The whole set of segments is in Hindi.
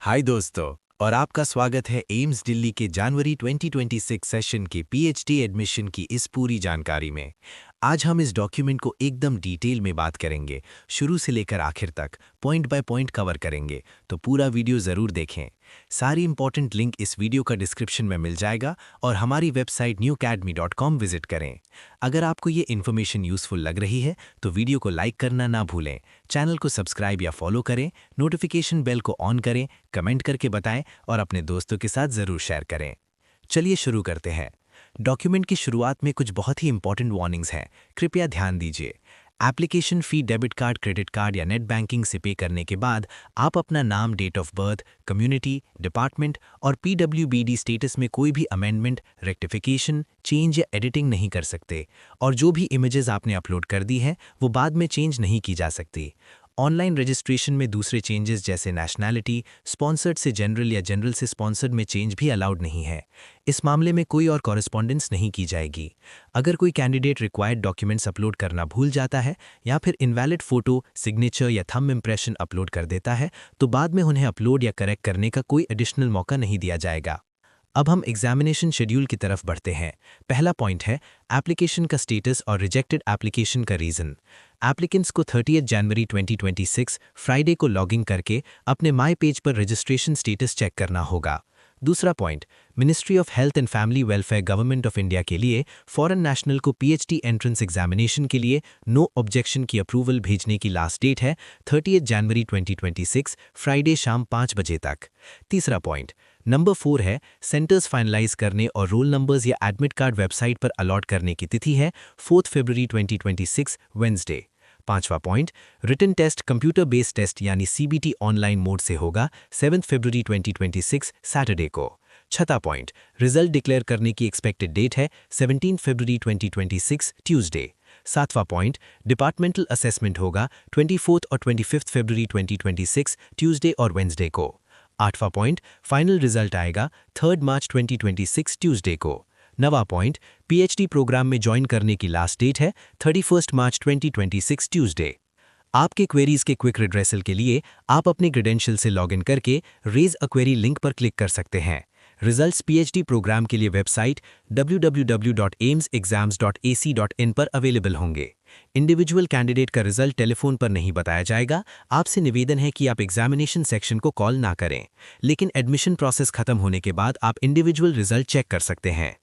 हाय दोस्तों, और आपका स्वागत है एम्स दिल्ली के जनवरी 2026 सेशन के पीएचडी एडमिशन की इस पूरी जानकारी में। आज हम इस डॉक्यूमेंट को एकदम डिटेल में बात करेंगे, शुरू से लेकर आखिर तक पॉइंट बाय पॉइंट कवर करेंगे, तो पूरा वीडियो ज़रूर देखें। सारी इंपॉर्टेंट लिंक इस वीडियो का डिस्क्रिप्शन में मिल जाएगा और हमारी वेबसाइट newacademy.com विजिट करें। अगर आपको ये इन्फॉर्मेशन यूज़फुल लग रही है तो वीडियो को लाइक करना ना भूलें, चैनल को सब्सक्राइब या फॉलो करें, नोटिफिकेशन बेल को ऑन करें, कमेंट करके बताएं और अपने दोस्तों के साथ ज़रूर शेयर करें। चलिए शुरू करते हैं। डॉक्यूमेंट की शुरुआत में कुछ बहुत ही इंपॉर्टेंट वार्निंग्स हैं, कृपया ध्यान दीजिए। Application fee debit card, credit card या नेट बैंकिंग से पे करने के बाद आप अपना नाम, date of birth, community, department और पीडब्ल्यूबीडी स्टेटस में कोई भी अमेंडमेंट, रेक्टिफिकेशन, चेंज या एडिटिंग नहीं कर सकते, और जो भी इमेजेस आपने अपलोड कर दी हैं वो बाद में चेंज नहीं की जा सकती। ऑनलाइन रजिस्ट्रेशन में दूसरे चेंजेस जैसे नेशनैलिटी, स्पॉन्सर्ड से जनरल या जनरल से स्पॉन्सर्ड में चेंज भी अलाउड नहीं है। इस मामले में कोई और कॉरेस्पॉन्डेंस नहीं की जाएगी। अगर कोई कैंडिडेट रिक्वायर्ड डॉक्यूमेंट्स अपलोड करना भूल जाता है या फिर इनवैलिड फोटो, सिग्नेचर या थंब इम्प्रेशन अपलोड कर देता है तो बाद में उन्हें अपलोड या करेक्ट करने का कोई एडिशनल मौका नहीं दिया जाएगा। अब हम एग्जामिनेशन शेड्यूल की तरफ बढ़ते हैं। पहला पॉइंट है एप्लीकेशन का स्टेटस और रिजेक्टेड एप्लीकेशन का रीज़न। एप्लीकेंट्स को 30 जनवरी 2026 फ्राइडे को लॉगिन करके अपने माई पेज पर रजिस्ट्रेशन स्टेटस चेक करना होगा। दूसरा point, ministry of health and family welfare government of India के लिए फॉरेन नेशनल को पीएचडी एंट्रेंस एग्जामिनेशन के लिए नो ऑब्जेक्शन की अप्रूवल भेजने की लास्ट डेट है 30 जनवरी 2026 फ्राइडे शाम 5 बजे तक। तीसरा पॉइंट, नंबर 4 है सेंटर्स फाइनलाइज करने और रोल नंबर्स या एडमिट कार्ड वेबसाइट पर अलॉट करने की तिथि है 4 फरवरी 2026 वेंसडे। पांचवा point, written test computer based test यानी सीबीटी ऑनलाइन मोड से होगा 7 फरवरी 2026 सैटरडे को। छठा पॉइंट, रिजल्ट डिक्लेयर करने की एक्सपेक्टेड डेट है 17 फरवरी 2026 ट्यूसडे। सातवां पॉइंट, डिपार्टमेंटल असेसमेंट होगा 24 और 25 फरवरी 2026 ट्यूसडे और वेंसडे को। आठवां पॉइंट, फाइनल रिजल्ट आएगा 3 मार्च 2026 ट्यूसडे को। नवा पॉइंट, पीएचडी प्रोग्राम में ज्वाइन करने की लास्ट डेट है 31 मार्च 2026 ट्यूसडे। आपके क्वेरीज के क्विक रिड्रेसल के लिए आप अपने क्रेडेंशियल से लॉगिन करके रेज अ क्वेरी लिंक पर क्लिक कर सकते हैं। रिजल्ट्स पीएचडी प्रोग्राम के लिए वेबसाइट www.aimsexams.ac.in पर अवेलेबल होंगे। इंडिविजुअल कैंडिडेट का रिजल्ट टेलीफोन पर नहीं बताया जाएगा। आपसे निवेदन है कि आप एग्जामिनेशन सेक्शन को कॉल ना करें, लेकिन एडमिशन प्रोसेस खत्म होने के बाद आप इंडिविजुअल रिजल्ट चेक कर सकते हैं।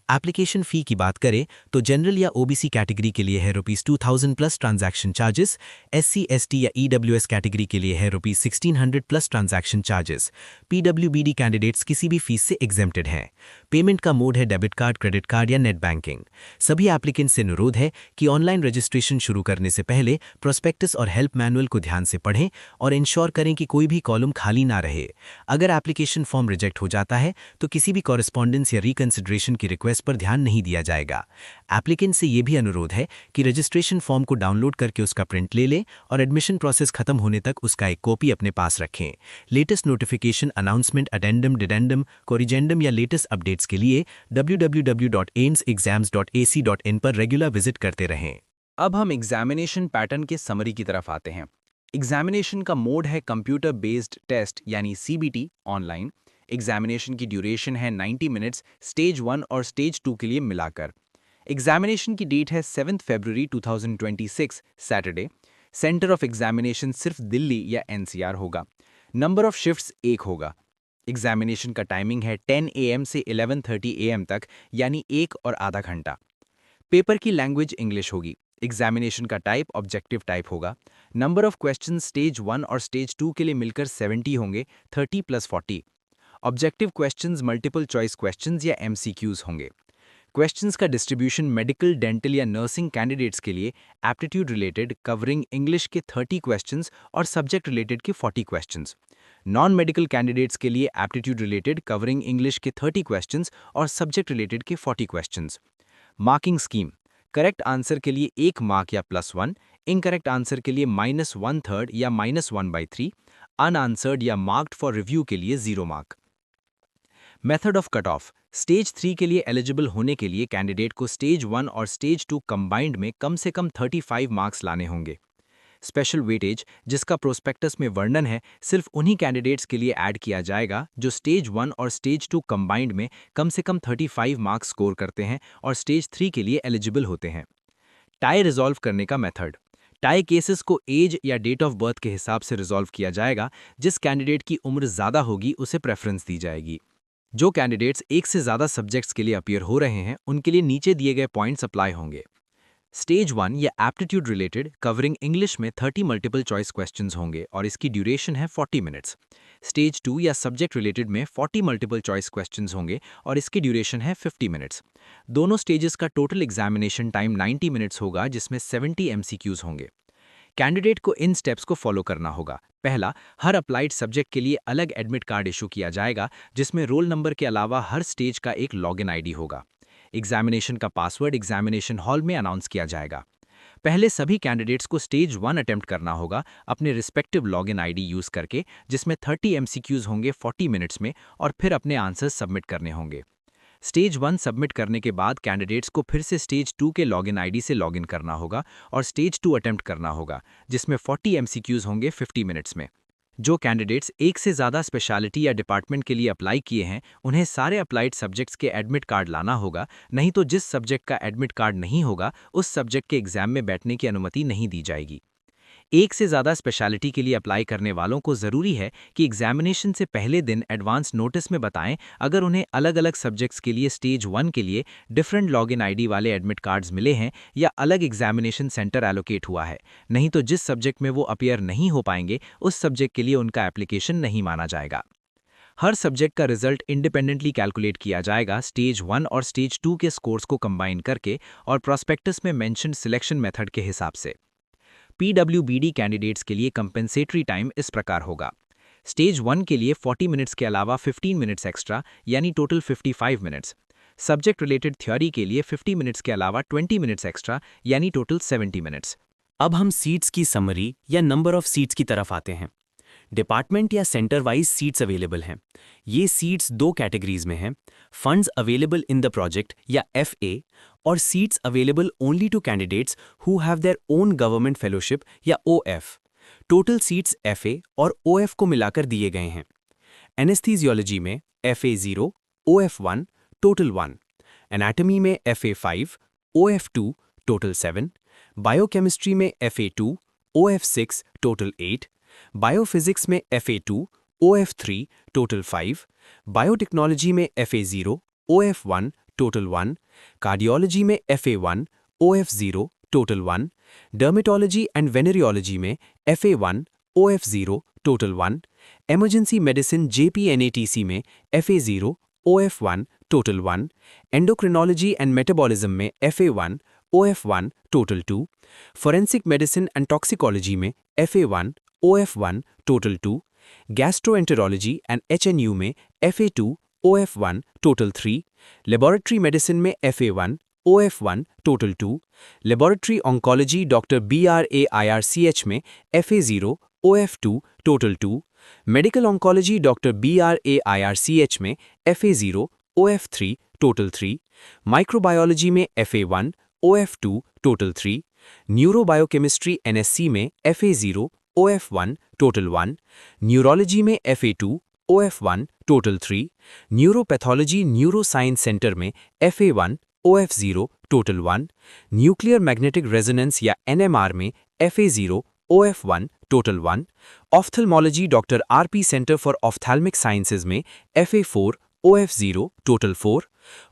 एप्लीकेशन फ़ी की बात करें तो जनरल या ओबीसी कैटेगरी के लिए है ₹2000 plus transaction charges, SC ST या ईडब्ल्यूएस कैटेगरी के लिए है ₹1600 plus transaction charges. PWBD candidates किसी भी फीस से एग्जेम्प्टेड हैं। पेमेंट का मोड है डेबिट कार्ड, क्रेडिट कार्ड या नेट बैंकिंग। सभी एप्लीकेंट से अनुरोध है कि ऑनलाइन रजिस्ट्रेशन शुरू करने से पहले प्रोस्पेक्टस और हेल्प मैनुअल को ध्यान से पढ़ें और इंश्योर करें कि कोई भी कॉलम खाली ना रहे। अगर एप्लीकेशन फॉर्म रिजेक्ट हो जाता है तो किसी भी कॉरेस्पॉन्डेंस या रिकंसिडरेशन की रिक्वेस्ट पर ध्यान नहीं दिया जाएगा। एप्लीकेंट से यह भी अनुरोध है कि रजिस्ट्रेशन फॉर्म को डाउनलोड करके उसका प्रिंट ले लें और एडमिशन प्रोसेस खत्म होने तक उसका एक कॉपी अपने पास रखें। Latest notification, announcement, addendum, dedendum, corrigendum या लेटेस्ट अपडेट्स के लिए www.aimsexams.ac.in पर रेगुलर विजिट करते रहें। अब हम एग्जामिनेशन पैटर्न के समरी की तरफ आते हैं। एग्जामिनेशन का मोड है कंप्यूटर बेस्ड टेस्ट यानी सीबीटी ऑनलाइन। एग्जामिनेशन की ड्यूरेशन है 90 मिनट्स स्टेज 1 और स्टेज 2 के लिए मिलाकर। एग्जामिनेशन की डेट है 7 फरवरी 2026 सैटरडे। सेंटर ऑफ एग्जामिनेशन सिर्फ दिल्ली या एनसीआर होगा। नंबर ऑफ शिफ्ट्स 1 होगा। एग्जामिनेशन का टाइमिंग है 10 AM से 11:30 AM तक यानी 1 और आधा घंटा। पेपर की लैंग्वेज इंग्लिश होगी। एग्जामिनेशन का टाइप ऑब्जेक्टिव टाइप होगा। नंबर ऑफ क्वेश्चन स्टेज 1 और स्टेज 2 के लिए मिलकर 70 होंगे, 30 + 40। Objective questions multiple choice questions या एमसीक्यूज होंगे। क्वेश्चंस का डिस्ट्रीब्यूशन मेडिकल, डेंटल या नर्सिंग कैंडिडेट्स के लिए एप्टीट्यूड रिलेटेड कवरिंग इंग्लिश के 30 क्वेश्चंस और सब्जेक्ट रिलेटेड के 40 क्वेश्चंस। नॉन मेडिकल कैंडिडेट्स के लिए एप्टीट्यूड रिलेटेड कवरिंग इंग्लिश के 30 क्वेश्चंस और सब्जेक्ट रिलेटेड के 40 questions. Marking scheme, correct answer के लिए 1 मार्क या +1, इनकरेक्ट आंसर के लिए -1/3 या -1/3, अनआंसर्ड या मार्क्ड फॉर रिव्यू के लिए 0 mark. Method of cut off, stage 3 के लिए एलिजिबल होने के लिए कैंडिडेट को स्टेज 1 और स्टेज 2 कंबाइंड में कम से कम 35 मार्क्स लाने होंगे। स्पेशल वेटेज, जिसका प्रोस्पेक्टस में वर्णन है, सिर्फ उन्हीं कैंडिडेट्स के लिए ऐड किया जाएगा जो स्टेज 1 और स्टेज 2 कंबाइंड में कम से कम 35 मार्क्स स्कोर करते हैं और स्टेज 3 के लिए एलिजिबल होते हैं। टाई रिजॉल्व करने का मेथड। टाई केसेस को एज या डेट ऑफ बर्थ के हिसाब से रिजॉल्व किया जाएगा। जिस कैंडिडेट की उम्र ज़्यादा होगी उसे प्रेफरेंस दी जाएगी। जो कैंडिडेट्स एक से ज़्यादा सब्जेक्ट्स के लिए अपीयर हो रहे हैं उनके लिए नीचे दिए गए पॉइंट्स अप्लाई होंगे। स्टेज 1 या एप्टीट्यूड रिलेटेड कवरिंग इंग्लिश में 30 मल्टीपल चॉइस क्वेश्चंस होंगे और इसकी ड्यूरेशन है 40 मिनट्स। स्टेज 2 या सब्जेक्ट रिलेटेड में 40 मल्टीपल चॉइस क्वेश्चंस होंगे और इसकी ड्यूरेशन है 50 मिनट्स। दोनों स्टेजेस का टोटल एग्जामिनेशन टाइम 90 मिनट्स होगा, जिसमें 70 एमसीक्यूज होंगे। कैंडिडेट को इन स्टेप्स को फॉलो करना होगा। पहला, हर अप्लाइड सब्जेक्ट के लिए अलग एडमिट कार्ड इशू किया जाएगा, जिसमें रोल नंबर के अलावा हर स्टेज का एक लॉगिन आईडी होगा। एग्जामिनेशन का पासवर्ड एग्जामिनेशन हॉल में अनाउंस किया जाएगा। पहले सभी कैंडिडेट्स को स्टेज 1 अटेम्प्ट करना होगा अपने रिस्पेक्टिव लॉगिन आईडी यूज करके, जिसमें 30 एमसीक्यूज होंगे 40 मिनट्स में, और फिर अपने आंसर्स सबमिट करने होंगे। स्टेज 1 सबमिट करने के बाद कैंडिडेट्स को फिर से स्टेज 2 के लॉगिन आईडी से लॉगिन करना होगा और स्टेज 2 अटेम्प्ट करना होगा, जिसमें 40 एमसीक्यूज होंगे 50 मिनट्स में। जो कैंडिडेट्स एक से ज़्यादा स्पेशलिटी या डिपार्टमेंट के लिए अप्लाई किए हैं उन्हें सारे अप्लाइड सब्जेक्ट्स के एडमिट कार्ड लाना होगा, नहीं तो जिस सब्जेक्ट का एडमिट कार्ड नहीं होगा उस सब्जेक्ट के एग्जाम में बैठने की अनुमति नहीं दी जाएगी। एक से ज़्यादा स्पेशलिटी के लिए अप्लाई करने वालों को ज़रूरी है कि एग्जामिनेशन से पहले दिन एडवांस नोटिस में बताएं अगर उन्हें अलग अलग सब्जेक्ट्स के लिए स्टेज 1 के लिए डिफरेंट लॉगिन आईडी वाले एडमिट कार्ड्स मिले हैं या अलग एग्जामिनेशन सेंटर एलोकेट हुआ है। नहीं तो जिस सब्जेक्ट में वो अपीयर नहीं हो पाएंगे उस सब्जेक्ट के लिए उनका एप्लीकेशन नहीं माना जाएगा। हर सब्जेक्ट का रिजल्ट इंडिपेंडेंटली कैलकुलेट किया जाएगा स्टेज 1 और स्टेज 2 के स्कोर्स को कंबाइन करके और प्रोस्पेक्टस में मेंशन्ड सिलेक्शन मेथड के हिसाब से। पीडब्ल्यूबीडी कैंडिडेट्स के लिए कंपेंसेटरी टाइम इस प्रकार होगा। स्टेज 1 के लिए 40 मिनट्स के अलावा 15 मिनट्स एक्स्ट्रा, यानी total 55 minutes. Subject related theory के लिए 50 मिनट्स के अलावा 20 मिनट्स एक्स्ट्रा, यानी टोटल 70 मिनट्स। अब हम सीट्स की समरी या नंबर ऑफ सीट्स की तरफ आते हैं। डिपार्टमेंट या सेंटर वाइज सीट्स अवेलेबल हैं। ये सीट्स दो कैटेगरीज में हैं, funds available in the project या FA और seats available only to candidates who have their own government fellowship या OF। टोटल सीट्स FA और OF को मिलाकर दिए गए हैं। एनेस्थीजियोलॉजी में FA 0, OF 1, टोटल 1। एनाटॉमी में FA 5, OF 2, टोटल 7। बायोकेमिस्ट्री में FA 2, OF 6, टोटल 8। बायोफिजिक्स में FA 2, OF 3, टोटल 5। बायोटेक्नोलॉजी में FA 0, OF 1, टोटल 1। कार्डियोलॉजी में FA 1, OF 0, total 1। Dermatology and venereology में FA 1, OF 0, total 1। Emergency medicine JPNATC में FA 0, OF 1, total 1। Endocrinology and metabolism में FA 1, OF 1, total 2। Forensic medicine and toxicology में FA 1, OF 1, total 2। Gastroenterology and HNU में FA 2, OF 1, total 3। Laboratory medicine में FA 1, OF 1, total 2। Laboratory oncology doctor BRAIRCH में FA 0, OF 2, total 2। Medical oncology doctor BRAIRCH में FA 0, OF 3, टोटल 3। माइक्रोबायोलॉजी में FA 1, OF 2, टोटल 3। न्यूरोबायोकेमिस्ट्री NSC में FA 0, OF 1, टोटल 1। न्यूरोलॉजी में FA 2, OF 1, total 3। Neuropathology neuroscience centre में FA 1, OF 0, total 1। Nuclear magnetic resonance या NMR में FA 0, OF 1, total 1। Ophthalmology doctor RP centre for ophthalmic sciences में FA 4, OF 0, total 4।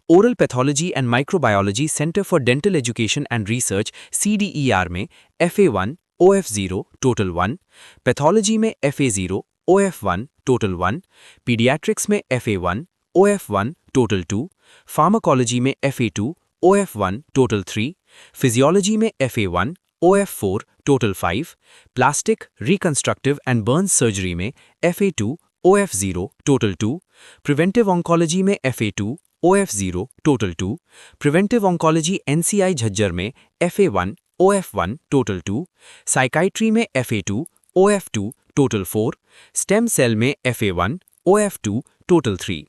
Oral pathology and microbiology centre for dental education and research CDER में FA 1, OF 0, टोटल 1। पैथोलॉजी में FA 0, OF 1, टोटल 1। पीडियाट्रिक्स में FA 1, OF 1, टोटल 2। फार्माकोलॉजी में FA 2, OF 1, टोटल 3। फिजियोलॉजी में FA 1, OF 4, total 5। Plastic, reconstructive and burn surgery में FA 2, OF 0, total 2। Preventive oncology में FA 2, OF 0, total 2। Preventive oncology NCI Jhajjar में FA 1, OF 1, टोटल 2। साइकाइट्री में FA 2, OF 2, total 4। Stem cell में FA 1, OF 2, total 3।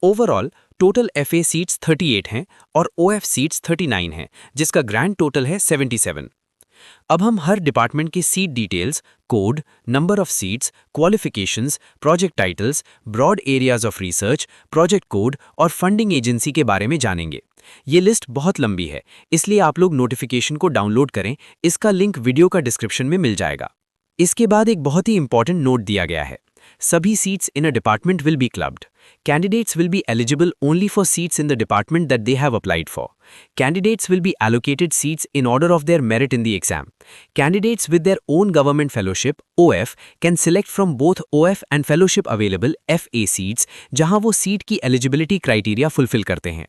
Overall total FA seats 38 हैं और OF सीट्स 39 हैं, जिसका ग्रैंड टोटल है 77। अब हम हर डिपार्टमेंट की seat details, code, number of seats, qualifications, project titles, broad areas of research, project code और फंडिंग एजेंसी के बारे में जानेंगे। ये लिस्ट बहुत लंबी है, इसलिए आप लोग नोटिफिकेशन को डाउनलोड करें, इसका लिंक वीडियो का डिस्क्रिप्शन में मिल जाएगा। इसके बाद एक बहुत ही इंपॉर्टेंट नोट दिया गया है। सभी seats in a department will be clubbed. Candidates will be eligible only for seats in the department that they have applied for. Candidates will be allocated seats in order of their merit in the exam. Candidates with their own government fellowship (OF) can select from both OF and fellowship available (FA) seats, जहां वो सीट की eligibility criteria fulfill करते हैं.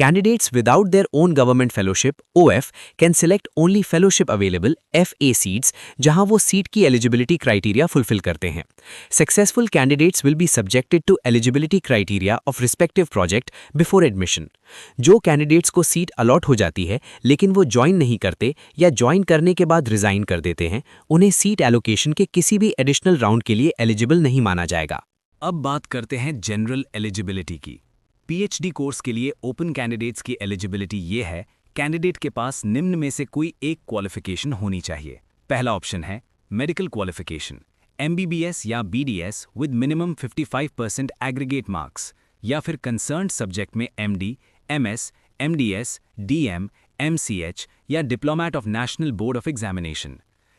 Candidates without their own government fellowship (OF) can select only fellowship available (FA) seats, जहां वो सीट की eligibility criteria fulfill करते हैं. Successful candidates will be subjected to eligibility criteria of respective project before admission. जो कैंडिडेट्स को सीट अलॉट हो जाती है लेकिन वो ज्वाइन नहीं करते या ज्वाइन करने के बाद रिजाइन कर देते हैं, उन्हें सीट एलोकेशन के किसी भी एडिशनल राउंड के लिए एलिजिबल नहीं माना जाएगा। अब बात करते हैं जनरल एलिजिबिलिटी की। पीएचडी कोर्स के लिए ओपन कैंडिडेट्स की एलिजिबिलिटी ये है, कैंडिडेट के पास निम्न में से कोई एक क्वालिफिकेशन होनी चाहिए। पहला ऑप्शन है मेडिकल क्वालिफिकेशन, MBBS या BDS with minimum 55% aggregate marks, या फिर कंसर्न्ड सब्जेक्ट में MD, MS, MDS, DM, MCH या diplomat of national board of examination.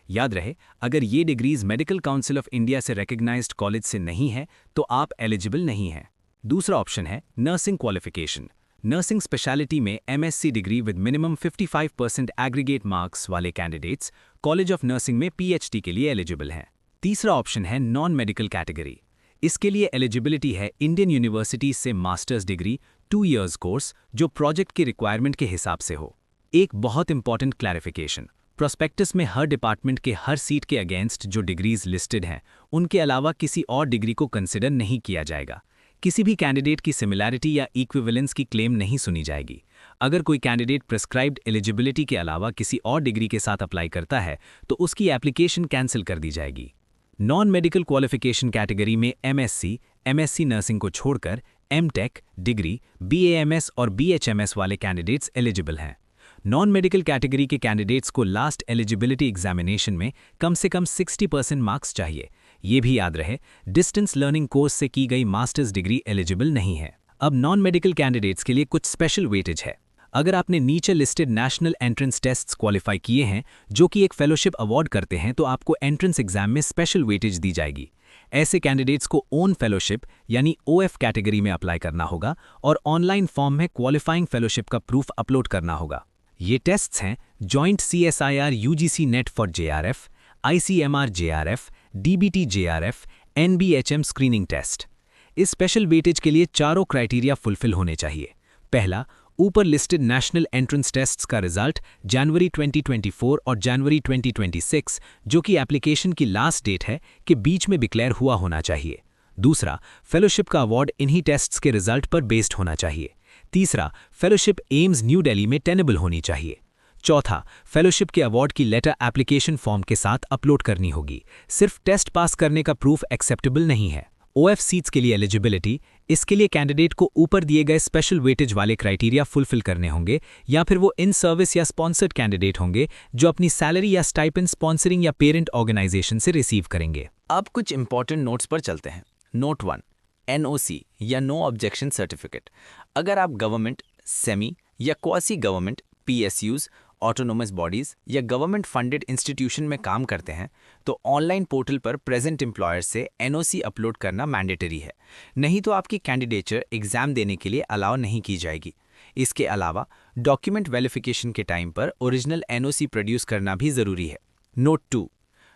याद रहे, अगर ये degrees medical council of India से रिकॉग्नाइज्ड कॉलेज से नहीं है तो आप एलिजिबल नहीं हैं। दूसरा ऑप्शन है नर्सिंग क्वालिफिकेशन। नर्सिंग स्पेशलिटी में MSc degree with minimum 55% aggregate marks वाले कैंडिडेट्स कॉलेज ऑफ नर्सिंग में PhD के लिए एलिजिबल हैं। तीसरा ऑप्शन है नॉन मेडिकल कैटेगरी। इसके लिए एलिजिबिलिटी है इंडियन यूनिवर्सिटी से मास्टर्स डिग्री 2 इयर्स कोर्स जो प्रोजेक्ट की रिक्वायरमेंट के हिसाब से हो। एक बहुत इंपॉर्टेंट क्लैरिफिकेशन, प्रोस्पेक्टस में हर डिपार्टमेंट के हर सीट के अगेंस्ट जो डिग्रीज लिस्टेड हैं उनके अलावा किसी और डिग्री को कंसिडर नहीं किया जाएगा। किसी भी कैंडिडेट की सिमिलैरिटी या इक्विवेलेंस की क्लेम नहीं सुनी जाएगी। अगर कोई कैंडिडेट प्रिस्क्राइब्ड एलिजिबिलिटी के अलावा किसी और डिग्री के साथ अप्लाई करता है तो उसकी एप्लीकेशन कैंसिल कर दी जाएगी। नॉन मेडिकल क्वालिफिकेशन कैटेगरी में MSc नर्सिंग को छोड़कर MTech डिग्री, BAMS और BHMS वाले कैंडिडेट्स एलिजिबल हैं। नॉन मेडिकल कैटेगरी के कैंडिडेट्स को लास्ट एलिजिबिलिटी एग्जामिनेशन में कम से कम 60% मार्क्स चाहिए। ये भी याद रहे, डिस्टेंस लर्निंग कोर्स से की गई मास्टर्स डिग्री एलिजिबल नहीं है। अब नॉन मेडिकल कैंडिडेट्स के लिए कुछ स्पेशल वेटेज है। अगर आपने नीचे listed national entrance tests qualify किए हैं जो कि एक फेलोशिप अवार्ड करते हैं तो आपको एंट्रेंस एग्जाम में स्पेशल वेटेज दी जाएगी। ऐसे कैंडिडेट्स को ओन फेलोशिप यानी OF कैटेगरी में अप्लाई करना होगा और ऑनलाइन फॉर्म में क्वालिफाइंग फेलोशिप का प्रूफ अपलोड करना होगा। ये टेस्ट्स हैं joint CSIR UGC NET for JRF, ICMR JRF, DBT JRF, NBHM screening test. इस स्पेशल वेटेज के लिए चारों क्राइटेरिया फुलफिल होने चाहिए। पहला, ऊपर लिस्टेड नेशनल एंट्रेंस टेस्ट्स का रिजल्ट जनवरी 2024 और जनवरी 2026 जो कि एप्लीकेशन की लास्ट डेट है के बीच में डिक्लेयर हुआ होना चाहिए। दूसरा, फेलोशिप का अवार्ड इन्हीं टेस्ट्स के रिजल्ट पर बेस्ड होना चाहिए। तीसरा, फेलोशिप एम्स न्यू दिल्ली में टेनेबल होनी चाहिए। चौथा, फेलोशिप के अवार्ड की लेटर एप्लीकेशन फॉर्म के साथ अपलोड करनी होगी। सिर्फ टेस्ट पास करने का प्रूफ एक्सेप्टेबल नहीं है। OF सीट्स के लिए एलिजिबिलिटी, इसके लिए कैंडिडेट को ऊपर दिए गए स्पेशल वेटेज वाले क्राइटेरिया फुलफिल करने होंगे या फिर वो इन सर्विस या स्पॉन्सर्ड कैंडिडेट होंगे जो अपनी सैलरी या स्टाइपेंड स्पॉन्सरिंग या पेरेंट ऑर्गेनाइजेशन से रिसीव करेंगे। अब कुछ इंपॉर्टेंट नोट्स पर चलते हैं। नोट 1, NOC या नो ऑब्जेक्शन सर्टिफिकेट। अगर आप गवर्नमेंट, सेमी या quasi government, PSUs, autonomous bodies या गवर्नमेंट फंडेड इंस्टीट्यूशन में काम करते हैं तो ऑनलाइन पोर्टल पर प्रेजेंट एम्प्लॉयर से NOC अपलोड करना मैंडेटरी है, नहीं तो आपकी कैंडिडेचर एग्जाम देने के लिए अलाउ नहीं की जाएगी। इसके अलावा डॉक्यूमेंट वेरिफिकेशन के टाइम पर ओरिजिनल NOC प्रोड्यूस करना भी ज़रूरी है। नोट 2,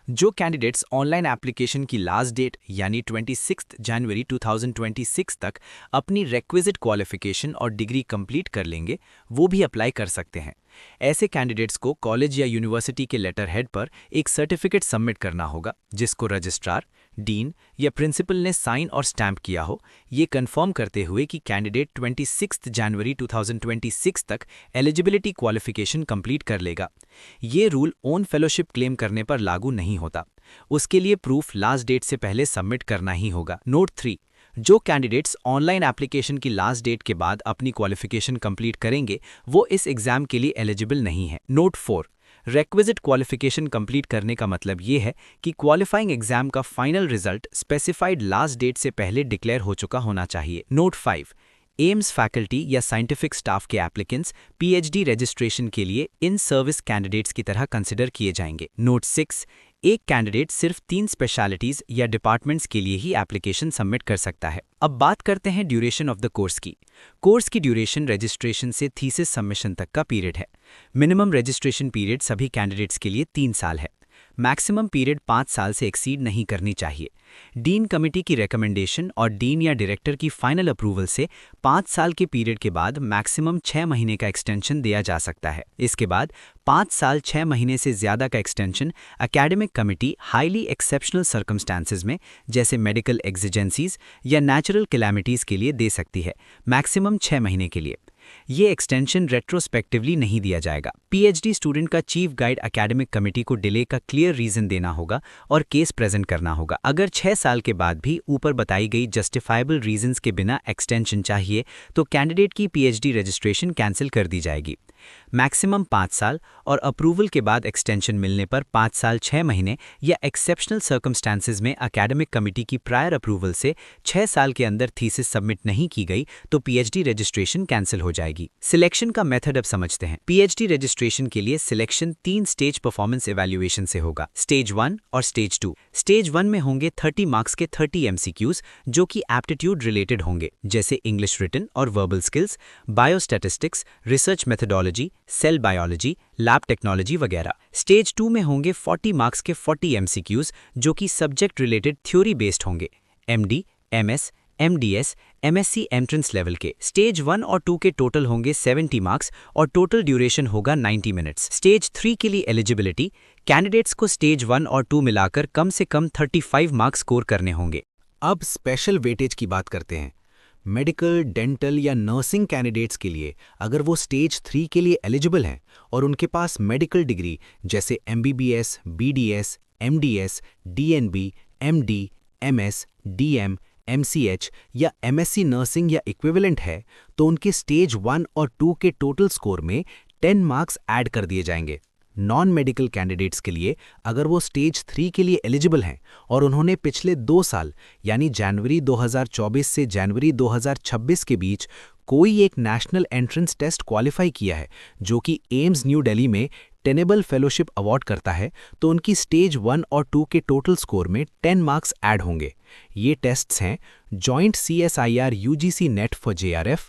जो कैंडिडेट्स ऑनलाइन एप्लीकेशन की लास्ट डेट यानी 26 जनवरी 2026 तक अपनी रिक्विजिट क्वालिफिकेशन और डिग्री कंप्लीट कर लेंगे वो भी अप्लाई कर सकते हैं। ऐसे कैंडिडेट्स को कॉलेज या यूनिवर्सिटी के लेटर हेड पर एक सर्टिफिकेट सबमिट करना होगा जिसको रजिस्ट्रार, डीन या प्रिंसिपल ने साइन और स्टैंप किया हो, ये कंफर्म करते हुए कि कैंडिडेट 26 जनवरी 2026 तक एलिजिबिलिटी क्वालिफिकेशन कंप्लीट कर लेगा। ये रूल ओन फेलोशिप क्लेम करने पर लागू नहीं होता। उसके लिए प्रूफ लास्ट डेट से पहले सबमिट करना ही होगा। नोट 3, जो कैंडिडेट्स ऑनलाइन एप्लीकेशन की लास्ट डेट के बाद अपनी क्वालिफिकेशन कंप्लीट करेंगे वो इस एग्जाम के लिए एलिजिबल नहीं है। नोट 4, रिक्विजिट क्वालिफिकेशन कंप्लीट करने का मतलब ये है कि क्वालिफाइंग एग्जाम का final result specified last date से पहले डिक्लेयर हो चुका होना चाहिए। नोट 5, एम्स फैकल्टी या साइंटिफिक स्टाफ के एप्लीकेंट्स पीएचडी रजिस्ट्रेशन के लिए इन सर्विस कैंडिडेट्स की तरह कंसिडर किए जाएंगे। नोट 6, एक कैंडिडेट सिर्फ 3 स्पेशलिटीज या डिपार्टमेंट्स के लिए ही एप्लीकेशन सबमिट कर सकता है। अब बात करते हैं ड्यूरेशन ऑफ द कोर्स की। कोर्स की ड्यूरेशन रजिस्ट्रेशन से थीसिस सबमिशन तक का पीरियड है। मिनिमम रजिस्ट्रेशन पीरियड सभी कैंडिडेट्स के लिए 3 साल है। मैक्सिमम पीरियड 5 साल से एक्सीड नहीं करनी चाहिए। डीन कमेटी की रिकमेंडेशन और डीन या डायरेक्टर की फाइनल अप्रूवल से 5 साल के पीरियड के बाद मैक्सिमम 6 महीने का एक्सटेंशन दिया जा सकता है। इसके बाद 5 साल 6 महीने से ज़्यादा का extension academic committee highly exceptional circumstances में, जैसे मेडिकल एग्जिजेंसीज या नेचुरल कैलामिटीज़ के लिए दे सकती है, मैक्सिमम 6 महीने के लिए। ये एक्सटेंशन रेट्रोस्पेक्टिवली नहीं दिया जाएगा। पीएचडी स्टूडेंट का चीफ गाइड एकेडमिक कमेटी को डिले का क्लियर रीजन देना होगा और केस प्रेजेंट करना होगा। अगर 6 साल के बाद भी ऊपर बताई गई जस्टिफाइबल रीजंस के बिना एक्सटेंशन चाहिए तो कैंडिडेट की पीएचडी रजिस्ट्रेशन कैंसिल कर दी जाएगी। मैक्सिमम 5 साल और अप्रूवल के बाद एक्सटेंशन मिलने पर 5 साल 6 महीने या एक्सेप्शनल सर्कमस्टांसेस में एकेडमिक कमेटी की प्रायर अप्रूवल से 6 साल के अंदर थीसिस सबमिट नहीं की गई तो पीएचडी रजिस्ट्रेशन कैंसिल हो जाएगी। सिलेक्शन का मेथड अब समझते हैं। पीएचडी रजिस्ट्रेशन के लिए सिलेक्शन 3 स्टेज परफॉर्मेंस इवैल्यूएशन से होगा, स्टेज 1 और स्टेज 2। स्टेज 1 में होंगे 30 मार्क्स के 30 एमसीक्यूज जो कि एप्टीट्यूड रिलेटेड होंगे, जैसे इंग्लिश रिटन और verbal skills, biostatistics, research methodology, cell biology, lab technology वगैरह। स्टेज 2 में होंगे 40 मार्क्स के 40 एमसीक्यूज जो कि सब्जेक्ट रिलेटेड थ्योरी बेस्ड होंगे, MD, MS, MDS, MSc entrance level के। स्टेज 1 और 2 के टोटल होंगे 70 मार्क्स और टोटल ड्यूरेशन होगा 90 मिनट्स। स्टेज 3 के लिए एलिजिबिलिटी, कैंडिडेट्स को स्टेज 1 और 2 मिलाकर कम से कम 35 मार्क्स स्कोर करने होंगे। अब स्पेशल वेटेज की बात करते हैं। मेडिकल, डेंटल या नर्सिंग कैंडिडेट्स के लिए अगर वो स्टेज 3 के लिए एलिजिबल हैं और उनके पास मेडिकल डिग्री जैसे MBBS, BDS, MDS, DNB, MD, MS, DM, MCH या एमएससी नर्सिंग या इक्विवेलेंट है तो उनके स्टेज 1 और 2 के टोटल स्कोर में 10 मार्क्स ऐड कर दिए जाएंगे। नॉन मेडिकल कैंडिडेट्स के लिए अगर वो स्टेज 3 के लिए एलिजिबल हैं और उन्होंने पिछले 2 साल यानी जनवरी 2024 से जनवरी 2026 के बीच कोई एक नेशनल एंट्रेंस टेस्ट क्वालिफाई किया है जो कि एम्स न्यू दिल्ली में टेनेबल फेलोशिप अवार्ड करता है तो उनकी स्टेज 1 और 2 के टोटल स्कोर में 10 मार्क्स ऐड होंगे। ये टेस्ट्स हैं joint CSIR UGC NET for JRF,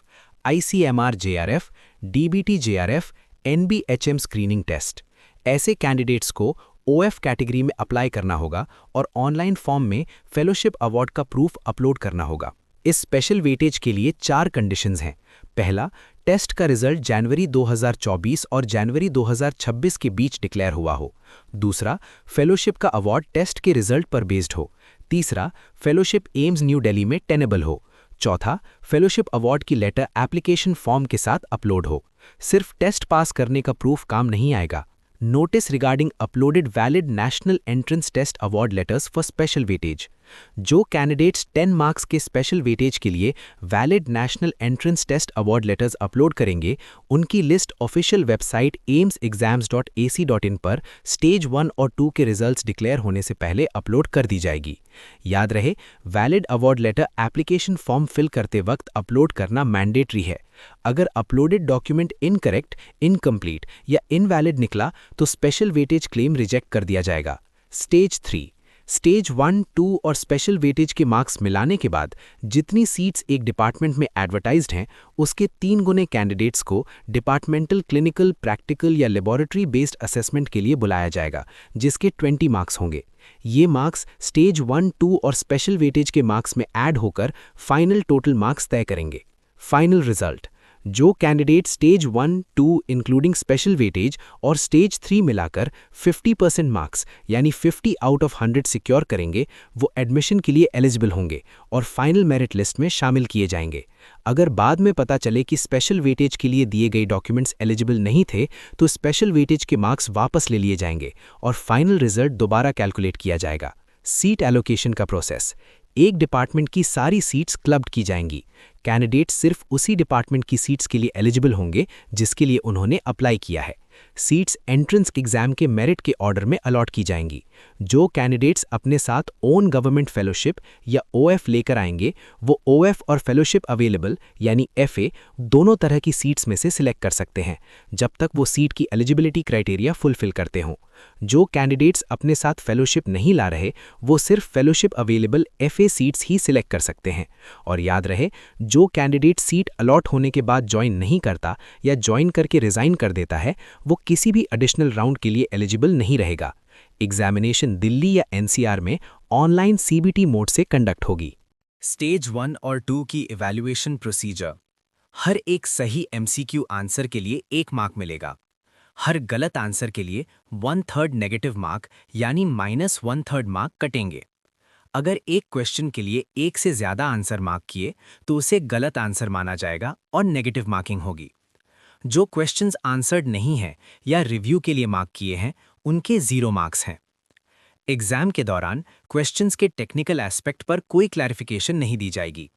ICMR JRF, DBT JRF, NBHM screening test. ऐसे कैंडिडेट्स को OF कैटेगरी में अप्लाई करना होगा और ऑनलाइन फॉर्म में फेलोशिप अवार्ड का प्रूफ अपलोड करना होगा। इस स्पेशल वेटेज के लिए 4 कंडीशंस हैं। पहला, टेस्ट का रिजल्ट जनवरी 2024 और जनवरी 2026 के बीच डिक्लेयर हुआ हो। दूसरा, फेलोशिप का अवार्ड टेस्ट के रिजल्ट पर बेस्ड हो। तीसरा, फेलोशिप एम्स न्यू दिल्ली में टेनेबल हो। चौथा, फेलोशिप अवार्ड की लेटर एप्लीकेशन फॉर्म के साथ अपलोड हो। सिर्फ टेस्ट पास करने का प्रूफ काम नहीं आएगा। Notice regarding uploaded valid national entrance test award letters for special weightage. जो कैंडिडेट्स 10 मार्क्स के स्पेशल वेटेज के लिए valid national entrance test award letters upload करेंगे उनकी लिस्ट ऑफिशियल वेबसाइट aimsexams.ac.in पर स्टेज 1 और 2 के रिजल्ट्स डिक्लेयर होने से पहले अपलोड कर दी जाएगी। याद रहे, valid award letter application form fill करते वक्त अपलोड करना मैंडेटरी है। अगर अपलोडेड डॉक्यूमेंट इनकरेक्ट, इनकम्प्लीट या इनवैलिड निकला तो स्पेशल वेटेज क्लेम रिजेक्ट कर दिया जाएगा। स्टेज 3, स्टेज 1, 2 और स्पेशल वेटेज के मार्क्स मिलाने के बाद जितनी सीट्स एक डिपार्टमेंट में एडवर्टाइज्ड हैं उसके 3 गुने कैंडिडेट्स को डिपार्टमेंटल क्लिनिकल, प्रैक्टिकल या लेबोरेटरी बेस्ड असेसमेंट के लिए बुलाया जाएगा जिसके 20 मार्क्स होंगे। ये मार्क्स स्टेज 1, 2 और स्पेशल वेटेज के मार्क्स में ऐड होकर फाइनल टोटल मार्क्स तय करेंगे। फाइनल रिजल्ट, जो candidate stage 1, 2 including special weightage और स्टेज 3 मिलाकर 50% मार्क्स यानी 50 आउट ऑफ 100 सिक्योर करेंगे वो एडमिशन के लिए एलिजिबल होंगे और फाइनल मेरिट लिस्ट में शामिल किए जाएंगे। अगर बाद में पता चले कि स्पेशल वेटेज के लिए दिए गए डॉक्यूमेंट्स एलिजिबल नहीं थे तो स्पेशल वेटेज के मार्क्स वापस ले लिए जाएंगे और फाइनल रिजल्ट दोबारा कैलकुलेट किया जाएगा। सीट एलोकेशन का प्रोसेस, एक डिपार्टमेंट की सारी सीट्स क्लब्ड की जाएंगी। कैंडिडेट सिर्फ उसी डिपार्टमेंट की सीट्स के लिए एलिजिबल होंगे जिसके लिए उन्होंने अप्लाई किया है। सीट्स एंट्रेंस एग्जाम के मेरिट के ऑर्डर में अलॉट की जाएंगी। जो कैंडिडेट्स अपने साथ ओन गवर्नमेंट फेलोशिप या ओएफ लेकर आएंगे वो ओएफ और फेलोशिप अवेलेबल यानी एफए दोनों तरह की सीट्स में से सिलेक्ट कर सकते हैं, जब तक वो सीट की एलिजिबिलिटी क्राइटेरिया फुलफिल करते हों। जो कैंडिडेट्स अपने साथ फेलोशिप नहीं ला रहे वो सिर्फ फेलोशिप अवेलेबल एफए सीट्स ही सिलेक्ट कर सकते हैं। और याद रहे, जो कैंडिडेट सीट अलॉट होने के बाद ज्वाइन नहीं करता या ज्वाइन करके रिजाइन कर देता है वो किसी भी एडिशनल राउंड के लिए एलिजिबल नहीं रहेगा। एग्जामिनेशन दिल्ली या एनसीआर में ऑनलाइन सीबीटी मोड से कंडक्ट होगी। स्टेज 1 और 2 की इवैल्यूएशन प्रोसीजर। हर एक सही एमसीक्यू आंसर के लिए 1 मार्क मिलेगा। हर गलत आंसर के लिए 1/3 नेगेटिव मार्क यानी -1/3 मार्क कटेंगे। अगर एक क्वेश्चन के लिए 1 से ज़्यादा आंसर मार्क किए तो उसे गलत आंसर माना जाएगा और नेगेटिव मार्किंग होगी। जो क्वेश्चंस आंसर्ड नहीं हैं या रिव्यू के लिए मार्क किए हैं उनके 0 मार्क्स हैं। एग्जाम के दौरान क्वेश्चंस के टेक्निकल एस्पेक्ट पर कोई क्लैरिफिकेशन नहीं दी जाएगी।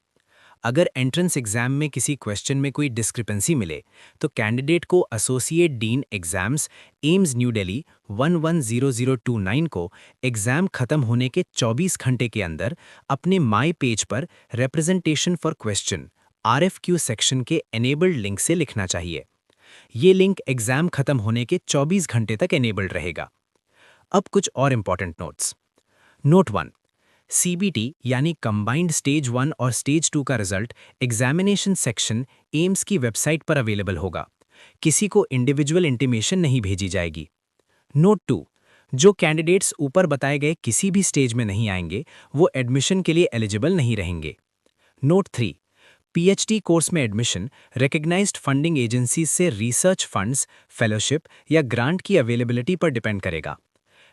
अगर एंट्रेंस एग्जाम में किसी क्वेश्चन में कोई डिस्क्रिपेंसी मिले तो कैंडिडेट को associate dean exams AIIMS new Delhi 110029 को एग्जाम खत्म होने के 24 घंटे के अंदर अपने माई पेज पर representation for question RFQ section के एनेबल्ड लिंक से लिखना चाहिए। ये लिंक एग्जाम खत्म होने के 24 घंटे तक एनेबल्ड रहेगा। अब कुछ और इंपॉर्टेंट नोट्स। नोट 1, CBT यानी कंबाइंड स्टेज 1 और स्टेज 2 का रिजल्ट एग्जामिनेशन सेक्शन एम्स की वेबसाइट पर अवेलेबल होगा। किसी को इंडिविजुअल इंटीमेशन नहीं भेजी जाएगी। नोट 2, जो कैंडिडेट्स ऊपर बताए गए किसी भी स्टेज में नहीं आएंगे वो एडमिशन के लिए एलिजिबल नहीं रहेंगे। नोट 3, PhD कोर्स में एडमिशन रिकग्नाइज्ड फंडिंग एजेंसीज से रिसर्च फंड्स, फेलोशिप या ग्रांट की अवेलेबिलिटी पर डिपेंड करेगा।